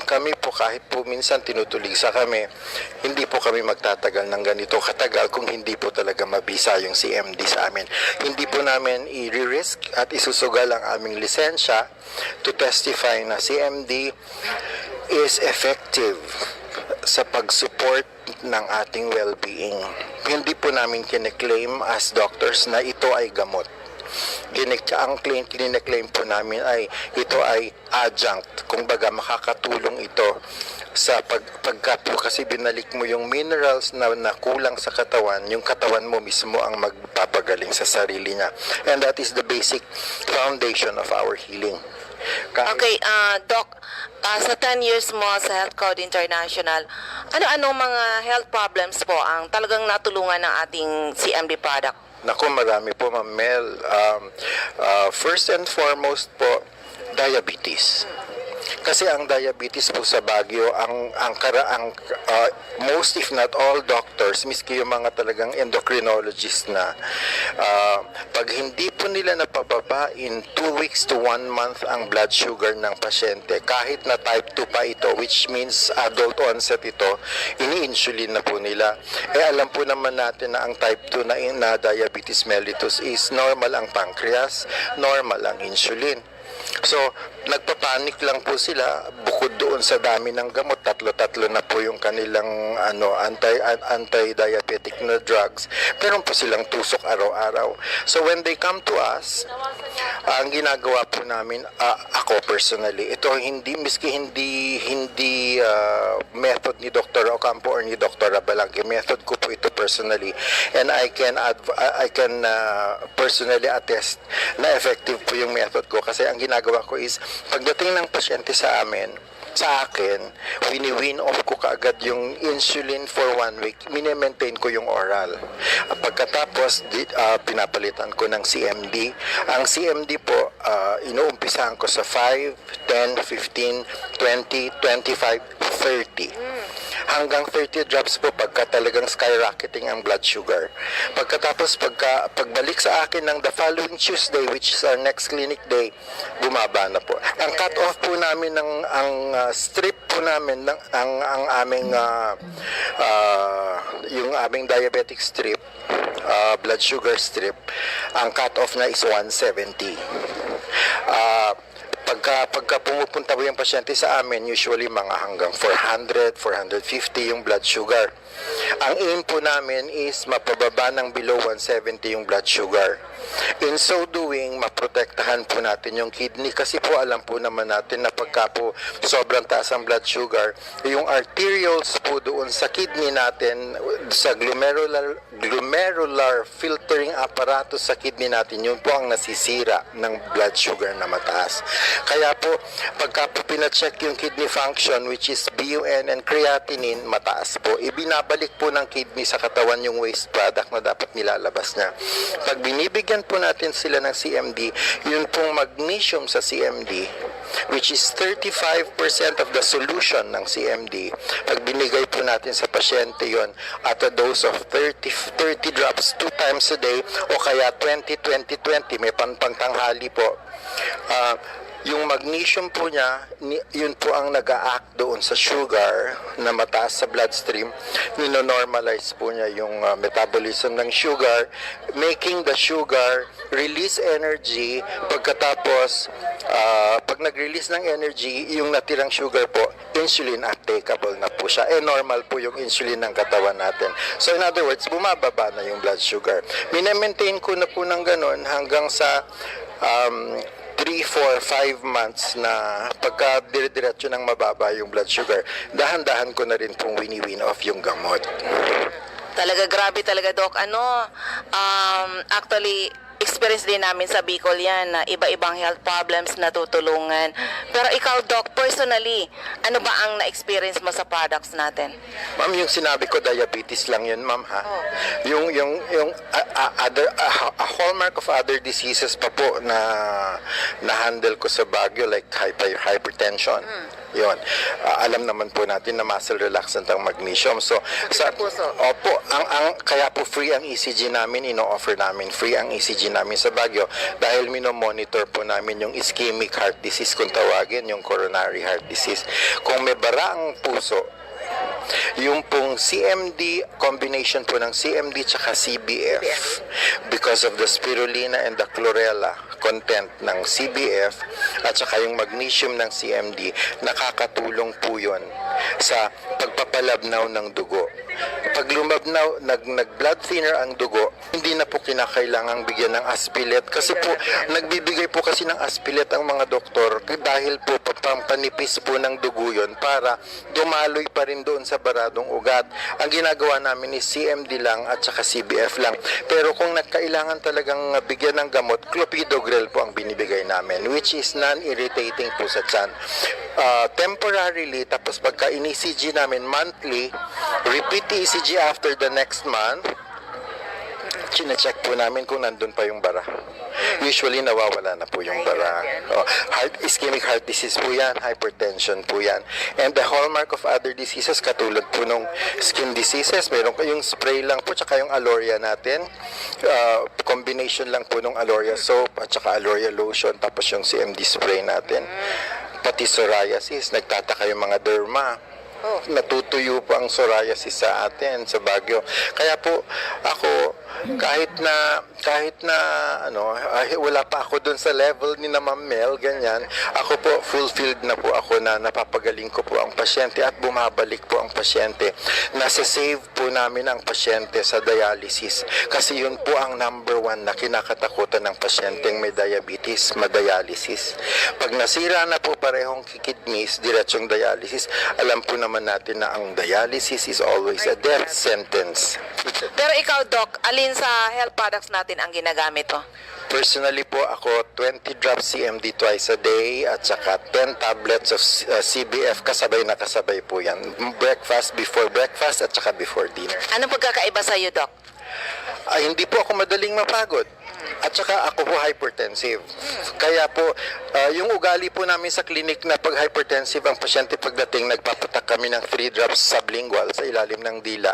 kami po kahit po minsan tinutulisa kami, hindi po kami magtatagal ng ganito katagal kung hindi po talaga mabisa yung CMD sa amin. Hindi po namin i-risk at isusugal ang aming lisensya to testify na CMD is effective sa pag-support ng ating well-being. Hindi po namin kine-claim as doctors na ito ay gamot. Ang kine-claim po namin ay ito ay adjunct. Kung baga makakatulong ito sa pagka po kasi binalik mo yung minerals na kulang sa katawan, yung katawan mo mismo ang magpapagaling sa sarili niya. And that is the basic foundation of our healing. Okay, Doc, sa 10 years mo sa Health Code International, ano-ano mga health problems po ang talagang natulungan ng ating CMD product? Naku, marami po, Ma'am Mel. First and foremost po, diabetes. Kasi ang diabetes po sa Baguio, ang most if not all doctors, miski yung mga talagang endocrinologist na, pag hindi po nila napababa in 2 weeks to 1 month ang blood sugar ng pasyente, kahit na type 2 pa ito, which means adult onset ito, ini-insulin na po nila. Alam po naman natin na ang type 2 na diabetes mellitus is normal ang pancreas, normal ang insulin. So, nagpapanik lang po sila bukod doon sa dami ng gamot. Tatlo-tatlo na po yung kanilang anti-diabetic na drugs. Meron po silang tusok araw-araw. So, when they come to us, ang ginagawa po namin, ako personally, ito miski hindi method ni Dr. Ocampo or ni Dr. Abalangke, method ko po ito personally. And I can personally attest na effective po yung method ko kasi ang ginagawa ko is pagdating ng pasyente sa akin, wini-win off ko kaagad yung insulin for 1 week, mini-maintain ko yung oral. Pagkatapos, pinapalitan ko ng CMD. Ang CMD po, inuumpisahan ko sa 5, 10, 15, 20, 25, 30. Hanggang 30 drops po pagka talagang skyrocketing ang blood sugar. Pagkatapos, pagbalik sa akin ng the following Tuesday, which is our next clinic day, bumaba na po. Ang cut-off po namin ang strip po namin ang aming yung aming diabetic strip, blood sugar strip, ang cut-off na is 170. Pagka pumupunta po yung pasyente sa amin, usually mga hanggang 400, 450 yung blood sugar. Ang aim po namin is mapababa ng below 170 yung blood sugar. In so doing, maprotektahan po natin yung kidney kasi po alam po naman natin na pagka po sobrang taas ang blood sugar, yung arterioles po doon sa kidney natin, sa glomerular filtering apparatus sa kidney natin, yun po ang nasisira ng blood sugar na mataas. Kaya po, pagka po pina-check yung kidney function, which is BUN and creatinine, mataas po. Ibinabalik po ng kidney sa katawan yung waste product na dapat nilalabas niya. Pag binibigyan po natin sila ng CMD, yun pong magnesium sa CMD, which is 35% of the solution ng CMD. Pag binigay po natin sa pasyente yon at a dose of 30 drops 2 times a day o kaya 20-20-20, may pangtanghali po, yung magnesium po niya, yun po ang nag-a-act doon sa sugar na mataas sa bloodstream. Nino-normalize po niya yung metabolism ng sugar, making the sugar release energy. Pagkatapos, pag nag-release ng energy, yung natirang sugar po, insulin applicable na po siya. Normal po yung insulin ng katawan natin. So in other words, bumababa na yung blood sugar. Minamaintain ko na po ng ganun hanggang sa 3, 4, 5 months na pagka dire-diretso ng mababa yung blood sugar, dahan-dahan ko na rin pong wini-win off yung gamot. Talaga grabe talaga, Doc. Actually, experience din namin sa Bicol yan na iba-ibang health problems na tutulungan. Pero ikaw, Doc, personally, ano ba ang na-experience mo sa products natin? Ma'am, yung sinabi ko, diabetes lang yun, ma'am, ha? Oh. Yung a hallmark of other diseases pa po na handle ko sa Baguio, like hypertension. Yun. Alam naman po natin na muscle relaxant ang magnesium. So, sa puso. Opo, kaya po free ang ECG namin, ino-offer namin free ang ECG namin sa Baguio dahil mino-monitor po namin yung ischemic heart disease kung tawagin, yung coronary heart disease. Kung may bara ang puso, yung pong CMD, combination po ng CMD tsaka CBF, because of the spirulina and the chlorella content ng CBF at saka yung magnesium ng CMD, nakakatulong po yun sa pagpapalabnaw ng dugo. Pag lumabnaw, nag-blood thinner ang dugo, hindi na po kinakailangang bigyan ng aspilet kasi po, nagbibigay po kasi ng aspilet ang mga doktor dahil po panipis po ng dugo yun para dumaloy pa rin doon sa baradong ugat. Ang ginagawa namin is CMD lang at saka CBF lang. Pero kung nagkailangan talagang bigyan ng gamot, clopidogrel po ang binibigay namin, which is non-irritating po sa tiyan. Temporarily, tapos pagka in-ECG namin monthly, repeat ECG after the next month, chine-check po namin kung nandun pa yung bara. Usually, nawawala na po yung bara. Ischemic heart disease po yan, hypertension po yan. And the hallmark of other diseases, katulad po nung skin diseases, meron kayong spray lang po, tsaka yung Aloria natin. Combination lang po nung Aloria soap, at tsaka Aloria lotion, tapos yung CMD spray natin. Pati psoriasis, nagtataka yung mga derma. Natutuyo po ang psoriasis sa atin sa Baguio. Kaya po ako kahit na wala pa ako doon sa level ni na Ma'am Mel, ganyan, ako po fulfilled na po ako na napapagaling ko po ang pasyente at bumabalik po ang pasyente. Nasa-save po namin ang pasyente sa dialysis kasi yun po ang number 1 na kinakatakutan ng pasyenteng may diabetes, madialysis. Pag nasira na po parehong kidneys, diretsong dialysis, alam po naman natin na ang dialysis is always a death sentence. Pero ikaw, Doc, alin sa health products natin ang ginagamit mo? Personally po, ako 20 drops CMD twice a day at saka 10 tablets of CBF kasabay na kasabay po yan. Breakfast, before breakfast at saka before dinner. Anong pagkakaiba sa iyo, Doc? Hindi po ako madaling mapagod. At saka ako po hypertensive. Kaya po, yung ugali po namin sa clinic na pag hypertensive ang pasyente pagdating, nagpapatak kami ng 3 drops sublingual sa ilalim ng dila.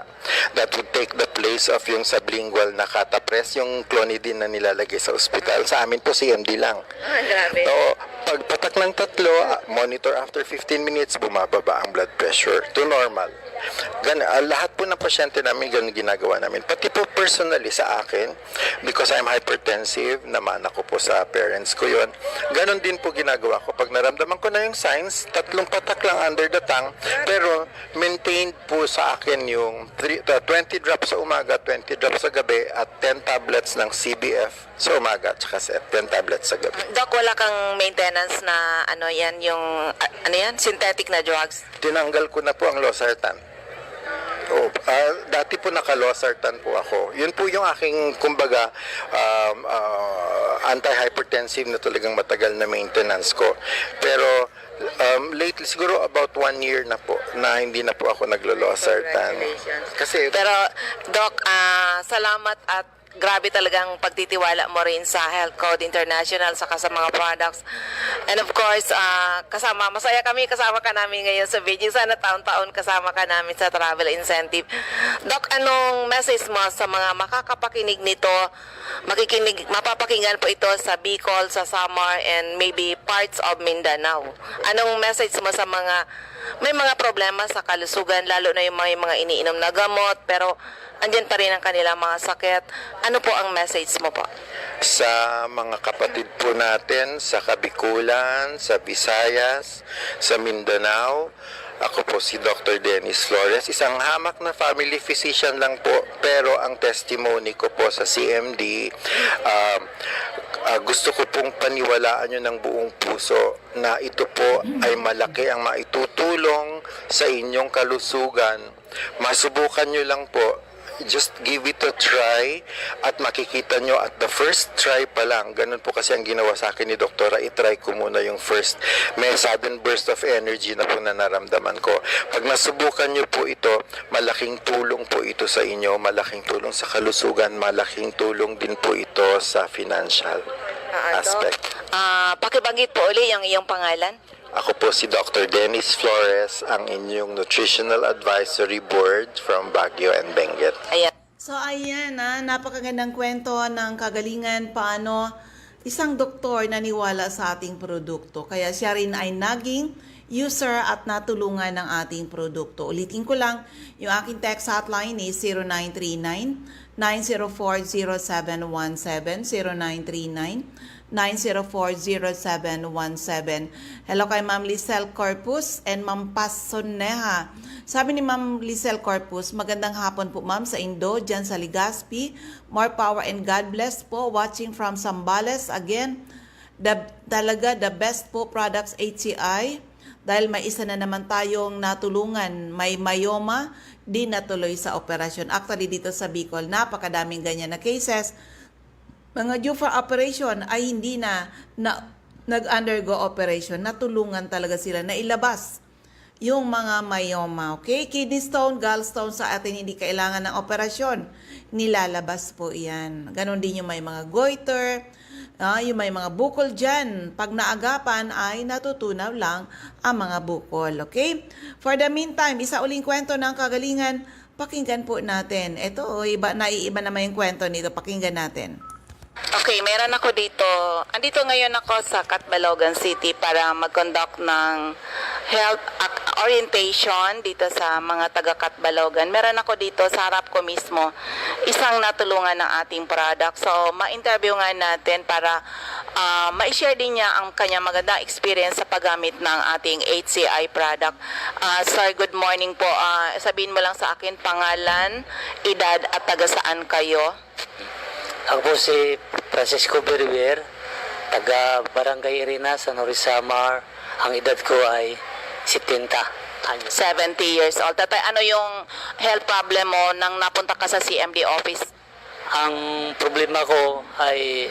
That would take the place of yung sublingual na catapres, yung clonidine na nilalagay sa ospital. Sa amin po CMD lang. Grabe. So, pagpatak ng 3, monitor after 15 minutes, bumababa ang blood pressure to normal. Lahat po ng pasyente namin ganun ginagawa namin. Pati po personally sa akin, because I'm hypertensive, naman ako po sa parents ko yun. Ganon din po ginagawa ko. Pag naramdaman ko na yung signs, 3 patak lang under the tongue, pero maintained po sa akin yung 20 drops sa umaga, 20 drops sa gabi, at 10 tablets ng CBF sa umaga, at saka 10 tablets sa gabi. Doc, wala kang maintenance na synthetic na drugs? Tinanggal ko na po ang losartan. Dati po naka-losartan po ako. Yun po yung aking, kumbaga, anti-hypertensive na talagang matagal na maintenance ko. Pero lately, siguro about 1 year na po, na hindi na po ako naglo-losartan. Kasi, Pero, Doc, salamat at grabe talagang pagtitiwala mo rin sa Health Code International saka sa mga products. And of course, masaya kami kasama ka namin ngayon sa video. Sana taon-taon kasama ka namin sa travel incentive. Doc, anong message mo sa mga makakapakinig nito? Mapapakinggan po ito sa Bicol, sa Samar, and maybe parts of Mindanao. Anong message mo sa mga may mga problema sa kalusugan, lalo na yung mga iniinom na gamot, pero andyan pa rin ang kanilang mga sakit? Ano po ang message mo po? sa mga kapatid po natin sa Kabikulan, sa Visayas, sa Mindanao. Ako po si Dr. Dennis Flores, isang hamak na family physician lang po, pero ang testimony ko po sa CMD, gusto ko pong paniwalaan nyo ng buong puso na ito po ay malaki ang maitutulong sa inyong kalusugan. Masubukan nyo lang po just give it a try at makikita nyo at the first try pa lang, ganun po kasi ang ginawa sa akin ni Doktora, itry ko muna yung first. May sudden burst of energy na po na naramdaman ko. Pag nasubukan nyo po ito, malaking tulong po ito sa inyo, malaking tulong sa kalusugan, malaking tulong din po ito sa financial aspect. Pakibanggit po uli yung iyong pangalan. Ako po si Dr. Dennis Flores, ang inyong Nutritional Advisory Board from Baguio and Benguet. Ayan. So ayan napakagandang kwento ng kagalingan paano isang doktor naniwala sa ating produkto. Kaya siya rin ay naging user at natulungan ng ating produkto. Ulitin ko lang, yung aking text hotline is 0939-904-0717, 0939-904-0717. Hello kay Ma'am Lizelle Corpus and Ma'am Pasoneha. Sabi ni Ma'am Lizelle Corpus, magandang hapon po ma'am sa Indo, dyan sa Legazpi. More power and God bless po. Watching from Zambales. Again, talaga the best po products HCI. Dahil may isa na naman tayong natulungan, may myoma, di natuloy sa operasyon. Actually dito sa Bicol, napakadaming ganyan na cases. Mga due for operation ay hindi na nag-undergo operation, natulungan talaga sila na ilabas yung mga myoma. Okay? Kidney stone, gallstone sa atin hindi kailangan ng operasyon. Nilalabas po yan. Ganon din yung may mga goiter, yung may mga bukol dyan. Pag naagapan ay natutunaw lang ang mga bukol. Okay? For the meantime, isa uling kwento ng kagalingan, pakinggan po natin. Ito, naiiba naman yung kwento nito. Pakinggan natin. Okay, meron ako dito. Andito ngayon ako sa Catbalogan City para mag-conduct ng health orientation dito sa mga taga Catbalogan. Meron ako dito sa harap ko mismo isang natulungan ng ating product. So, ma-interview nga natin para ma-share din niya ang kanyang magandang experience sa paggamit ng ating HCI product. Sir, good morning po. Sabihin mo lang sa akin pangalan, edad at taga saan kayo? Ako po si Francisco Beriver, taga Barangay Irina, San Orizamar. Ang edad ko ay 70 anyos. 70 years old. Tatay, ano yung health problem mo nang napunta ka sa CMD office? Ang problema ko ay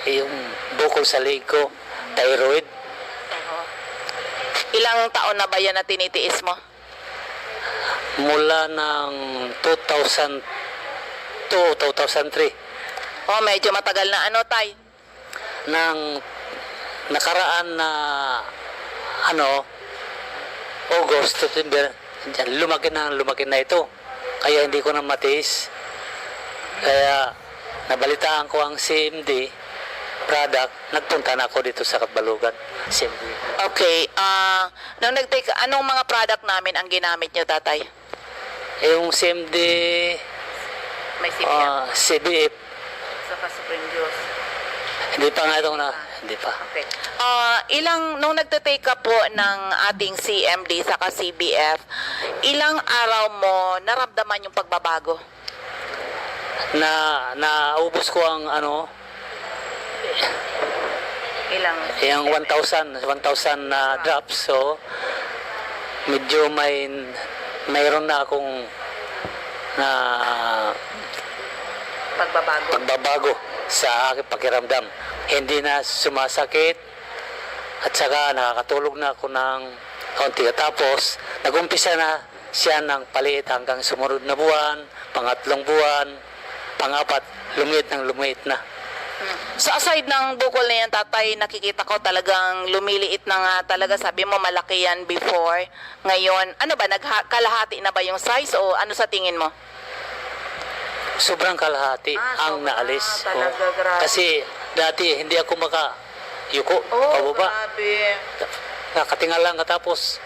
yung bukol sa leg ko, thyroid. Ilang taon na ba yan na tinitiis mo? Mula ng 2002, 2003. Oh, medyo matagal na ano, tay? Nang nakaraan na August, September, lumaki na ito. Kaya hindi ko na matiis. Kaya nabalitaan ko ang CMD product, nagpunta na ako dito sa Catbalogan. CMD. Okay, nung nag-take, anong mga product namin ang ginamit nyo, tatay? Yung CMD, May CBF. CBF, Saka Supreme Juice. hindi pa nga ito hindi pa. Okay. Nung nagte-take ka po ng ating CMD saka CBF, ilang araw mo naramdaman yung pagbabago? Naubos ko ang yung 1,000 na drops, so medyo mayroon na akong pagbabago sa aking pakiramdam. Hindi na sumasakit at saka nakakatulog na ako ng kaunti. Tapos nag-umpisa na siya ng paliit hanggang sumunod na buwan, pangatlong buwan, pangapat, lumiit na. So aside ng bukol na yan, tatay, nakikita ko talagang lumiliit na nga talaga. Sabi mo malaki yan before. Ngayon, ano ba, kalahati na ba yung size o ano sa tingin mo? Sobrang kalahati ang naalis. Talaga, grabe. Kasi dati hindi ako makayuko, pababa. Grabe. Nakatingal lang katapos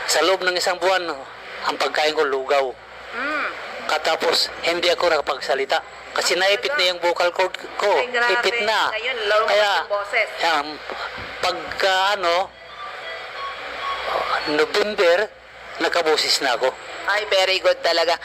sa loob ng isang buwan, ang pagkain ko lugaw. Katapos hindi ako nakapagsalita. Kasi naipit na yung vocal cord ko. Ay, grabe. Ipit na. Ngayon, lumakas Kaya, yung boses. pagka November, nakaboses na ako. Ay, very good talaga.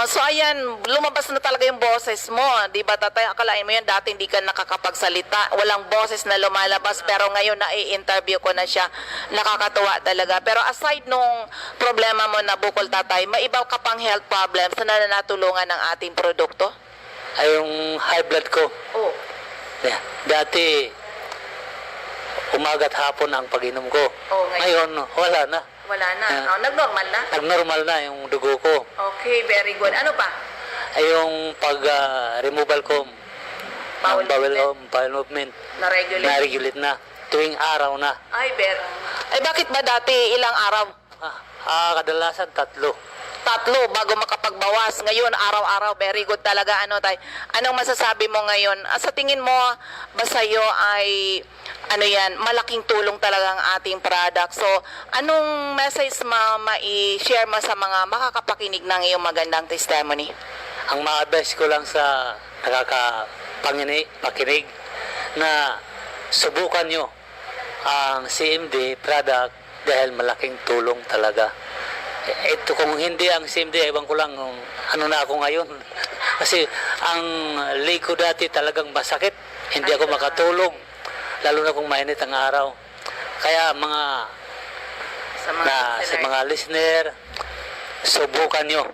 So ayan, lumabas na talaga yung boses mo. Di ba, tatay? Akalain mo yan, dati hindi ka nakakapagsalita. Walang boses na lumalabas. Pero ngayon, na-i-interview ko na siya. Nakakatuwa talaga. Pero aside nung problema mo na bukol, tatay, may iba ka pang health problems na natulungan ng ating produkto? Ay, yung high blood ko. Oh. Dati, umaga't hapon ang pag-inom ko. Oh, Ngayon, wala na. Wala na. Nag-normal na? Nag-normal na yung dugo ko. Okay, very good. Ano pa? Ay, yung pag-removal ko, Bowel bowel movement, Na-regulate? na-regulate na. Tuwing araw na. Ay, ay, bakit ba dati ilang araw? Kadalasan 3. 3 bago makapagbawas. Ngayon, araw-araw, very good talaga. Anong masasabi mo ngayon? Sa tingin mo, ba sa'yo ay, malaking tulong talaga ang ating product. So, anong message ma-i-share mo sa mga makakapakinig ng iyong magandang testimony? Ang ma-advise ko lang sa nakakapakinig na subukan nyo ang CMD product dahil malaking tulong talaga. Ito kung hindi ang CMD, ewan ko lang ano na ako ngayon. Kasi ang leg ko dati talagang masakit. Hindi ako makatulog. Lalo na kung mainit ang araw. Kaya sa mga listener, subukan nyo.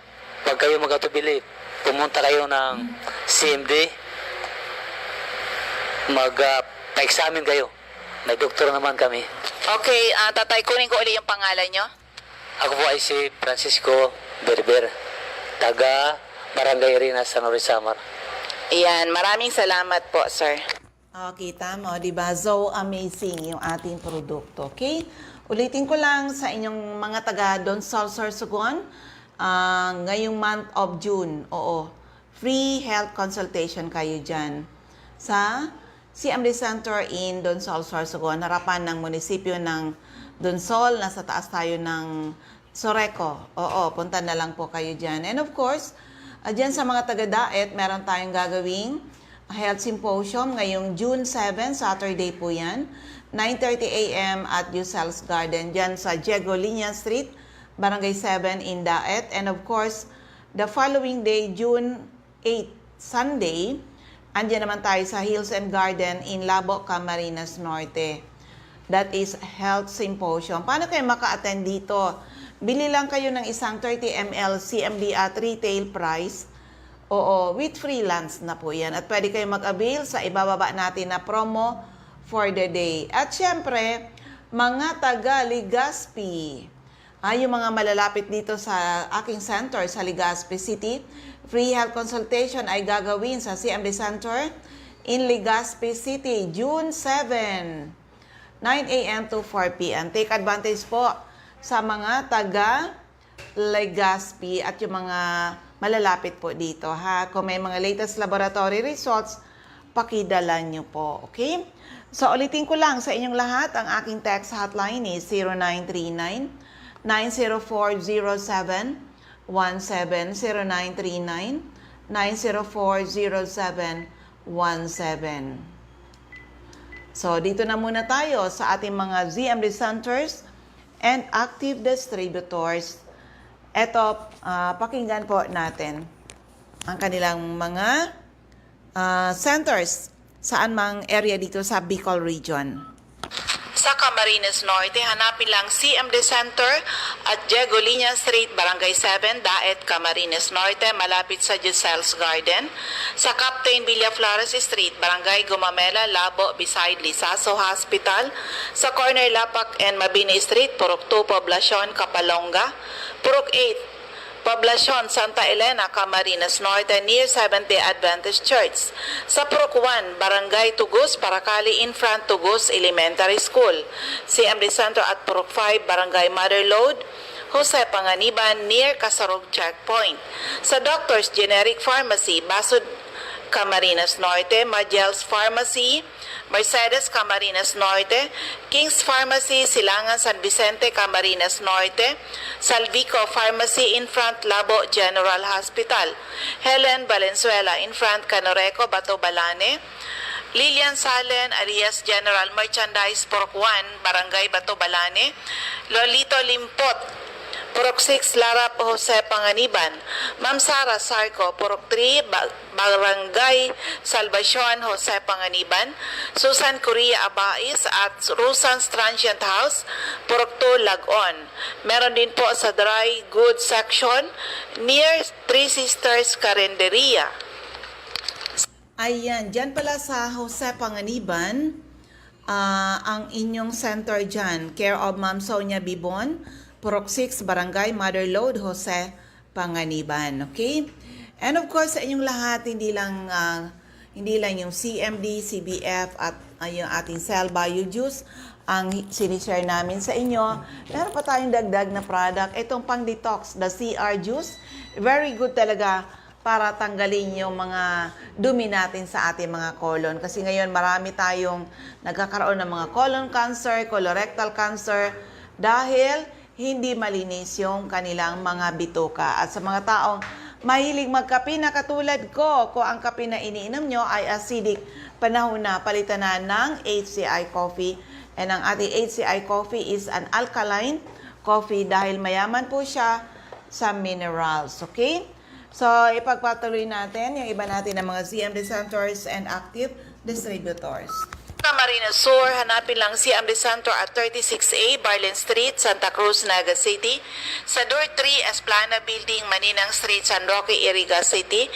Huwag kayo magkatubili. Pumunta kayo ng CMD. Pa-examine kayo. May doktor naman kami. Okay, tatay, kunin ko ulit yung pangalan nyo. Ako po ay si Francisco Berber, taga Barangay Arena, San Jose, Samar. Ayan, maraming salamat po, sir. Kita mo, di ba? So amazing yung ating produkto. Okay? Ulitin ko lang sa inyong mga taga Donsol, Sorsogon, ngayong month of June, free health consultation kayo dyan sa CMD Center in Donsol, Sorsogon, harapan ng munisipyo ng Donsol. Nasa taas tayo ng Soreco. Punta na lang po kayo dyan. And of course, dyan sa mga taga-Daet, meron tayong gagawing health symposium ngayong June 7, Saturday po yan. 9:30 a.m. at Yusel's Garden, dyan sa Diego Liña Street, Barangay 7 in Daet. And of course, the following day, June 8, Sunday, andyan naman tayo sa Hills and Garden in Labo, Camarines Norte. That is Health Symposium. Paano kayo maka-attend dito? Bili lang kayo ng isang 30 ml CMD at retail price. With freelance na po yan. At pwede kayo mag-avail sa ibababa natin na promo for the day. At syempre, mga taga Legazpi. Yung mga malalapit dito sa aking center sa Legazpi City, free health consultation ay gagawin sa CMD Center in Legazpi City, June 7. 9 a.m. to 4 p.m. Take advantage po sa mga taga Legazpi at yung mga malalapit po dito, ha? Kung may mga latest laboratory results, pakidala nyo po, okay? So, ulitin ko lang sa inyong lahat, ang aking text hotline is 0939-9040717, 0939-9040717. So, dito na muna tayo sa ating mga ZMD centers and active distributors. Ito, pakinggan po natin ang kanilang mga centers saan mang area dito sa Bicol Region. Sa Camarines Norte, hanapin lang CMD Center at Diego Liña Street, Barangay 7, Daet, Camarines Norte, malapit sa Giselle's Garden. Sa Captain Villaflores Street, Barangay Gumamela, Labo, beside Lisaso Hospital. Sa corner Lapak and Mabini Street, Purok 2, Poblacion, Kapalonga. Purok 8, Poblacion, Santa Elena, Camarines Norte, near Seventh-day Adventist Church. Sa Purok 1, Barangay Tugos, Paracali, in front Tugos Elementary School. CMD Center at Purok 5, Barangay Motherlode, Jose Panganiban, near Kasarog Checkpoint. Sa Doctor's Generic Pharmacy, Basud, Camarines Norte, Magel's Pharmacy, Mercedes, Camarines Norte, King's Pharmacy, Silangan, San Vicente, Camarines Norte, Salvico Pharmacy, in front Labo General Hospital, Helen Valenzuela, in front Canoreco, Bato Balane, Lilian Salen, Arias General Merchandise, Purok 1, Barangay Bato Balane, Lolito Limpot, Purok 6, Lara Jose Panganiban. Ma'am Sara Sarco, Purok 3, Barangay Salvacion, Jose Panganiban. Susan Correa Abais at Rusan's Transient House, Purok 2, Lagon. Meron din po sa Dry Goods Section near Three Sisters Carinderia. Ayan, dyan pala sa Jose Panganiban, ang inyong center dyan, care of Ma'am Sonia Bibon, Purok 6, Barangay Mother Lode, Jose Panganiban. Okay? And of course, sa inyong lahat, hindi lang yung CMD, CBF, at yung ating Cell Bio Juice ang sinishare namin sa inyo. Meron pa tayong dagdag na product. Itong pang-detox, the CR Juice. Very good talaga para tanggalin yung mga dumi natin sa ating mga colon. Kasi ngayon marami tayong nagkakaroon ng mga colon cancer, colorectal cancer, dahil hindi malinis yung kanilang mga bituka. At sa mga taong mahilig magkape na katulad ko, kung ang kape na iniinom nyo ay acidic, panahon na palitan na ng HCI coffee. And ang ating HCI coffee is an alkaline coffee dahil mayaman po siya sa minerals. Okay? So, ipagpatuloy natin yung iba natin ng mga CMD centers and active distributors. Camarines Sur, hanapin lang CMD Center at 36A, Barlen Street, Santa Cruz, Naga City. Sa Door 3, Esplana Building, Maninang Street, San Roque, Iriga City.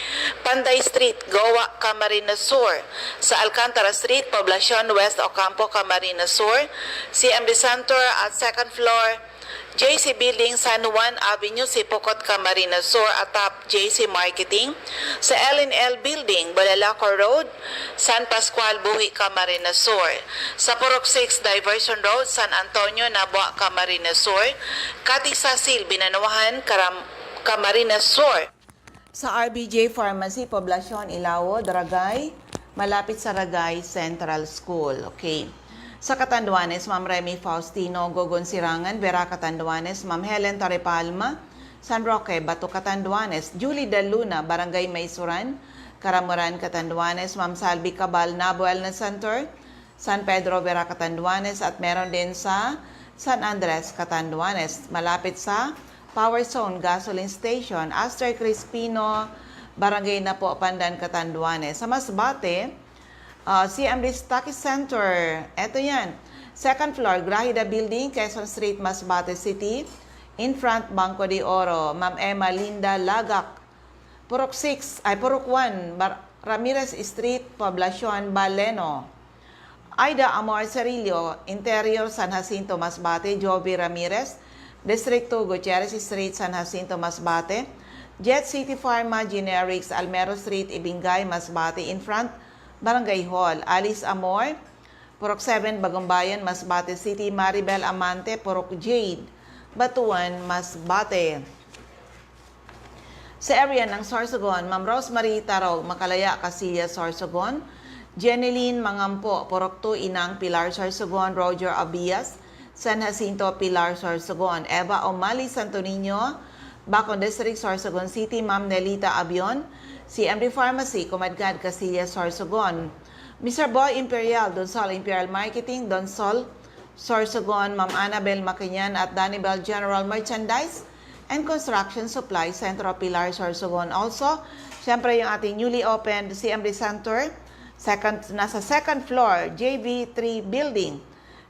Panday Street, Goa, Camarines Sur. Sa Alcantara Street, Poblacion, West Ocampo, Camarines Sur. CMD Center at second floor, JC Building, San Juan Avenue, Sipocot, Camarines Sur, atap JC Marketing. Sa L&L Building, Balalaco Road, San Pascual, Buhi, Camarines Sur. Sa Purok 6, Diversion Road, San Antonio, Nabua, Camarines Sur. Katisasil, Binanuhan, Camarines Sur. Sa RBJ Pharmacy, Poblacion, Ilawo, Daragay, malapit sa Ragay Central School. Okay. Sa Catanduanes, Ma'am Remy Faustino, Gogon Sirangan, Vera Catanduanes, Ma'am Helen Tarepalma, San Roque, Bato Catanduanes, Julie De Luna, Barangay Maysuran, Karamuran Catanduanes, Ma'am Salvi Cabal, Nabo Wellness Center, San Pedro, Vera Catanduanes, at meron din sa San Andres, Catanduanes, malapit sa Power Zone Gasoline Station, Aster Crispino, Barangay Napo, Pandan, Catanduanes. Sa Masbate, CMD Stockist Center, eto yan. Second floor, Grahida Building, Quezon Street, Masbate City. In front, Banco de Oro, Ma'am Emma Linda Lagak. Purok 1, Ramirez Street, Poblacion, Baleno. Aida Amor Cerillo, Interior, San Jacinto, Masbate. Jovi Ramirez, District 2, Gutierrez Street, San Jacinto, Masbate. Jet City Pharma Generics, Almero Street, Ibingay, Masbate. In front, Barangay Hall. Alice Amor, Purok 7, Bagumbayan, Masbate City. Maribel Amante, Purok Jade, Batuan, Masbate. Sa area ng Sorsogon, Ma'am Rosemary Tarog, Makalaya, Casillas, Sorsogon. Jeneline Mangampo, Purok 2, Inang, Pilar, Sorsogon. Roger Abias, San Jacinto, Pilar, Sorsogon. Eva Omali, Santo Niño, Bacon District, Sorsogon City. Ma'am Nelita Abion, CMD Pharmacy, Comadgad, Casillas, Sorsogon. Mr. Boy Imperial, Donsol Imperial Marketing, Donsol, Sorsogon. Ma'am Annabel Makinyan at Danibel General Merchandise and Construction Supply, Centro Pilar, Sorsogon. Also, syempre yung ating newly opened CMD Center, nasa second floor, JV3 Building,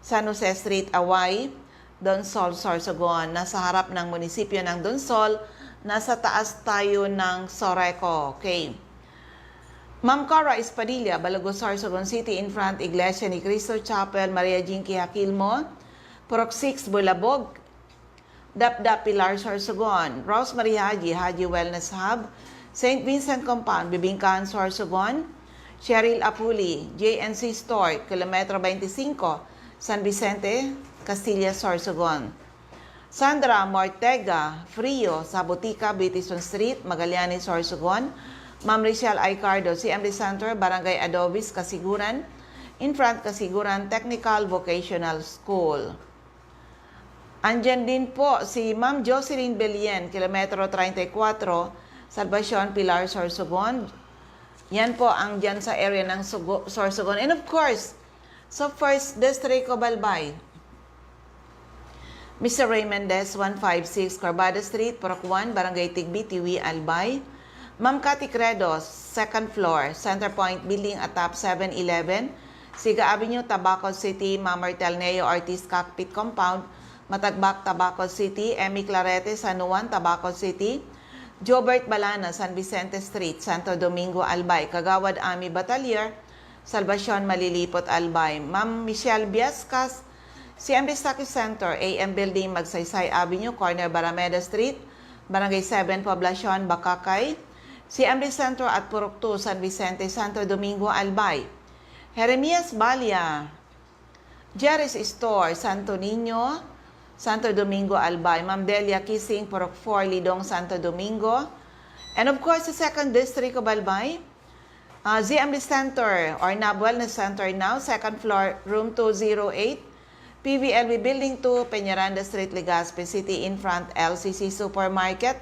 San Jose Street, Away, Donsol, Sorsogon. Nasa harap ng munisipyo ng Donsol, nasa taas tayo ng Soreco. Okay. Ma'am Cora Espadilla, Balago, Sorsogon City. In front, Iglesia ni Cristo Chapel, Maria Jinky Aquilmo. Purok 6, Bulabog, Dapdap, Pilar, Sorsogon. Rosemary Haji Wellness Hub. St. Vincent Compound, Bibingkahan, Sorsogon. Cheryl Apuli, JNC Store, Kilometro 25, San Vicente, Castilla, Sorsogon. Sandra Mortega Frio, sa Botica, Bitison Street, Magallanes, Sorsogon. Ma'am Rachel Aicardo, CMD Center, Barangay Adobis, Kasiguran. In front, Kasiguran Technical Vocational School. Andyan din po si Ma'am Jocelyn Belien, Kilometro 34, Salvacion, Pilar, Sorsogon. Yan po ang dyan sa area ng Sorsogon. And of course, sa First District of Albay, Mr. Ray Mendez, 156 Corbada Street, Purok 1, Barangay Tigbi, Tiwi, Albay. Ma'am Cathy Credos, second floor, Center Point Building atop 7-Eleven, Siga Avenue, Tabaco City. Ma'am Martel Neo Ortiz Cockpit Compound, Matagbak, Tabaco City. Emmy Clarete, San Juan, Tabaco City. Jobert Balana, San Vicente Street, Santo Domingo, Albay. Kagawad Ami Batalier, Salvacion, Malilipot, Albay. Ma'am Michelle Biascas, CMB Stock Center, AM Building, Magsaysay Avenue, Corner Barameda Street, Barangay 7, Poblacion, Bakakay. CMB Center at Purok 2, San Vicente, Santo Domingo, Albay. Jeremias Balia, Jerry's Store, Santo Niño, Santo Domingo, Albay. Ma'am Delia Kissing, Purok 4, Lidong, Santo Domingo. And of course, the 2nd District of Albay, ZMB Center or NAB Wellness Center now, 2nd floor, room 208, PVLB Building 2, Peñaranda Street, Legazpi City, in front LCC Supermarket,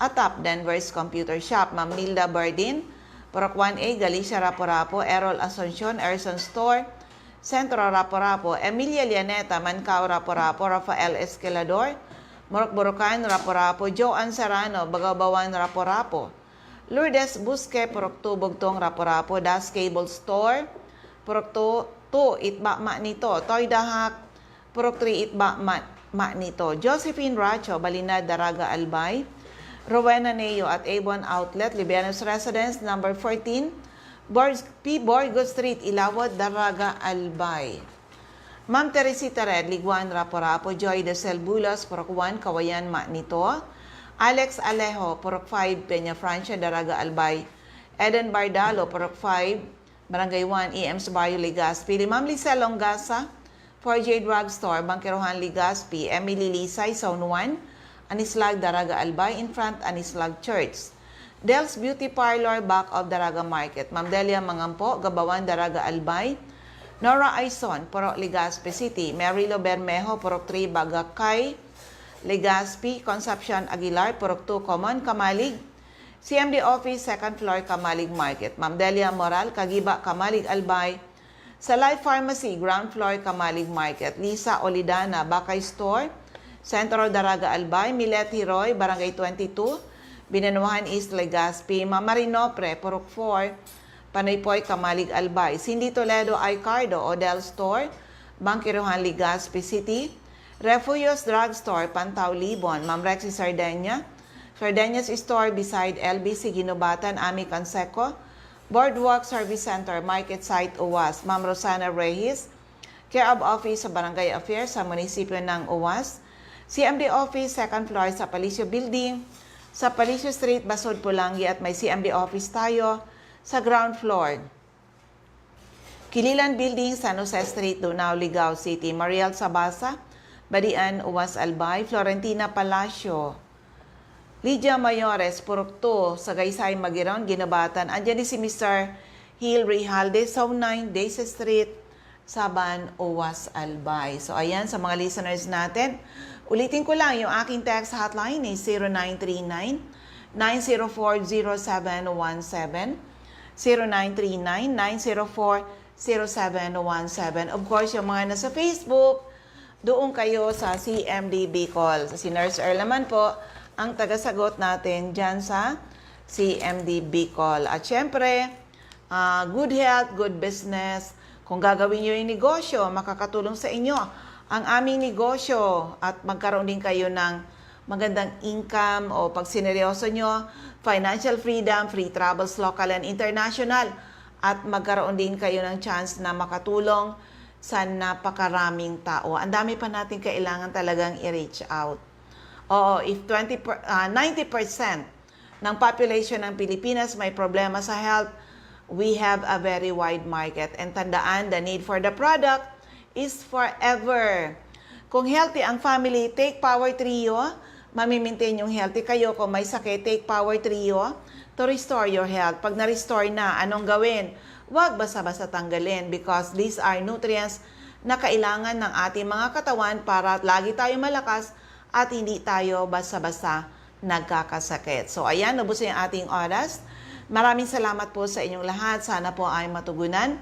atop Denver's Computer Shop. Ma'am Nilda Bardin, Purok 1A, Galicia, Rapo-Rapo, Errol Asuncion, Erson Store, Centro Rapo-Rapo, Emilia Lianeta, Mancao, Rapo-Rapo, Rafael Esquilador, Morok-Borocan, Rapo-Rapo, Joan Serrano, Bagabawan, Rapo-Rapo, Lourdes Busque, Purok 2, Bugtong, Rapo-Rapo, Das Cable Store, Purok 2, Itba Nito, Toy Dahak, Purok 3, Itba Nito, Josephine Racho, Balinad, Daraga, Albay, Rowena Neo at Avon Outlet, Libianos Residence, number 14, P. Borgo Street, Ilawad, Daraga, Albay. Ma'am Teresita Red, Liguan, Rapo-Rapo, Joy de Bulos, Purok 1, Kawayan, Nito, Alex Alejo, Purok 5, Peña Francia, Daraga, Albay. Eden Bardalo, Purok 5, Barangay 1, EMS Barrio, Legazpi. Ma'am Lisa Longasa, 4J Drugstore, Bangkerohan, Legazpi. Emily Lisay, Zone 1, Anislag, Daraga, Albay, in front Anislag Church. Del's Beauty Parlor, back of Daraga Market. Ma'am Delia Mangampo, Gabawan, Daraga, Albay. Nora Aison, Purok Legazpi City. Marilo Bermejo, Purok 3, Bagakay, Legazpi. Concepcion Aguilar, Purok 2, Common, Kamalig. CMD Office, 2nd floor, Kamalig Market. Ma'am Delia Moral, Kagiba, Kamalig, Albay. Sa Life Pharmacy, ground floor, Kamalig Market. Lisa Olidana, Bakay Store, Centro Daraga, Albay. Milet Hiroy, Barangay 22, Binanuhan East, Legazpi. Ma'am Marinopre, Purok 4, Panaypoy, Kamalig, Albay. Cindy Toledo, Icardo, Odell Store, Bangkirohan, Legazpi City. Refuyos Drugstore, Pantaw, Libon. Ma'am Rexy Sardenya, Sardenyas Store beside LBC, Ginobatan, Ami Canseco. Boardwalk Service Center, Market Site, UWAS. Ma'am Rosana Reyes, Care of Office sa Barangay Affairs sa munisipyo ng UWAS. CMD Office, 2nd floor sa Palicio Building, sa Palicio Street, Basod, Pulangi, at may CMD Office tayo sa ground floor. Kililan Building, San Jose Street, Dunao, Ligao City. Mariel Sabasa, Badian, UWAS, Albay. Florentina Palacio, Lydia Mayores, Purok 2, Sagaysay, Magiron, Ginabatan. Andiyan din si Mr. Hill Rijalde, Zone 9, Daisy Street, Saban, UWAS, Albay. So ayan, sa mga listeners natin, ulitin ko lang, yung aking text hotline is 0939-904-0717. 0939-904-0717. Of course, yung mga nasa Facebook, doon kayo sa CMD Bicol. Si Nurse Earl naman po, ang tagasagot natin dyan sa CMD Bicol. At syempre, good health, good business. Kung gagawin nyo yung negosyo, makakatulong sa inyo ang aming negosyo at magkaroon din kayo ng magandang income o pag sineryoso nyo, financial freedom, free travels local and international, at magkaroon din kayo ng chance na makatulong sa napakaraming tao. Ang dami pa natin kailangan talagang i-reach out. Oo, if 90% ng population ng Pilipinas may problema sa health, we have a very wide market. And tandaan, the need for the product is forever. Kung healthy ang family, take Power Trio. Mamimaintain yung healthy kayo. Kung may sakit, take Power Trio to restore your health. Pag na-restore na, anong gawin? Huwag basta-basta tanggalin because these are nutrients na kailangan ng ating mga katawan para lagi tayo malakas at hindi tayo basta-basta nagkakasakit. So ayan, nabos yung ating oras. Maraming salamat po sa inyong lahat. Sana po ay matugunan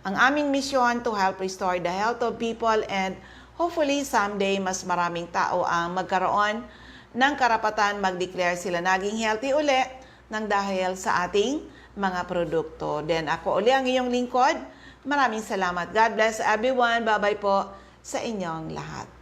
ang aming misyon to help restore the health of people and hopefully someday mas maraming tao ang magkaroon ng karapatan mag-declare sila naging healthy uli nang dahil sa ating mga produkto. Then ako uli ang iyong lingkod. Maraming salamat. God bless everyone. Bye-bye po sa inyong lahat.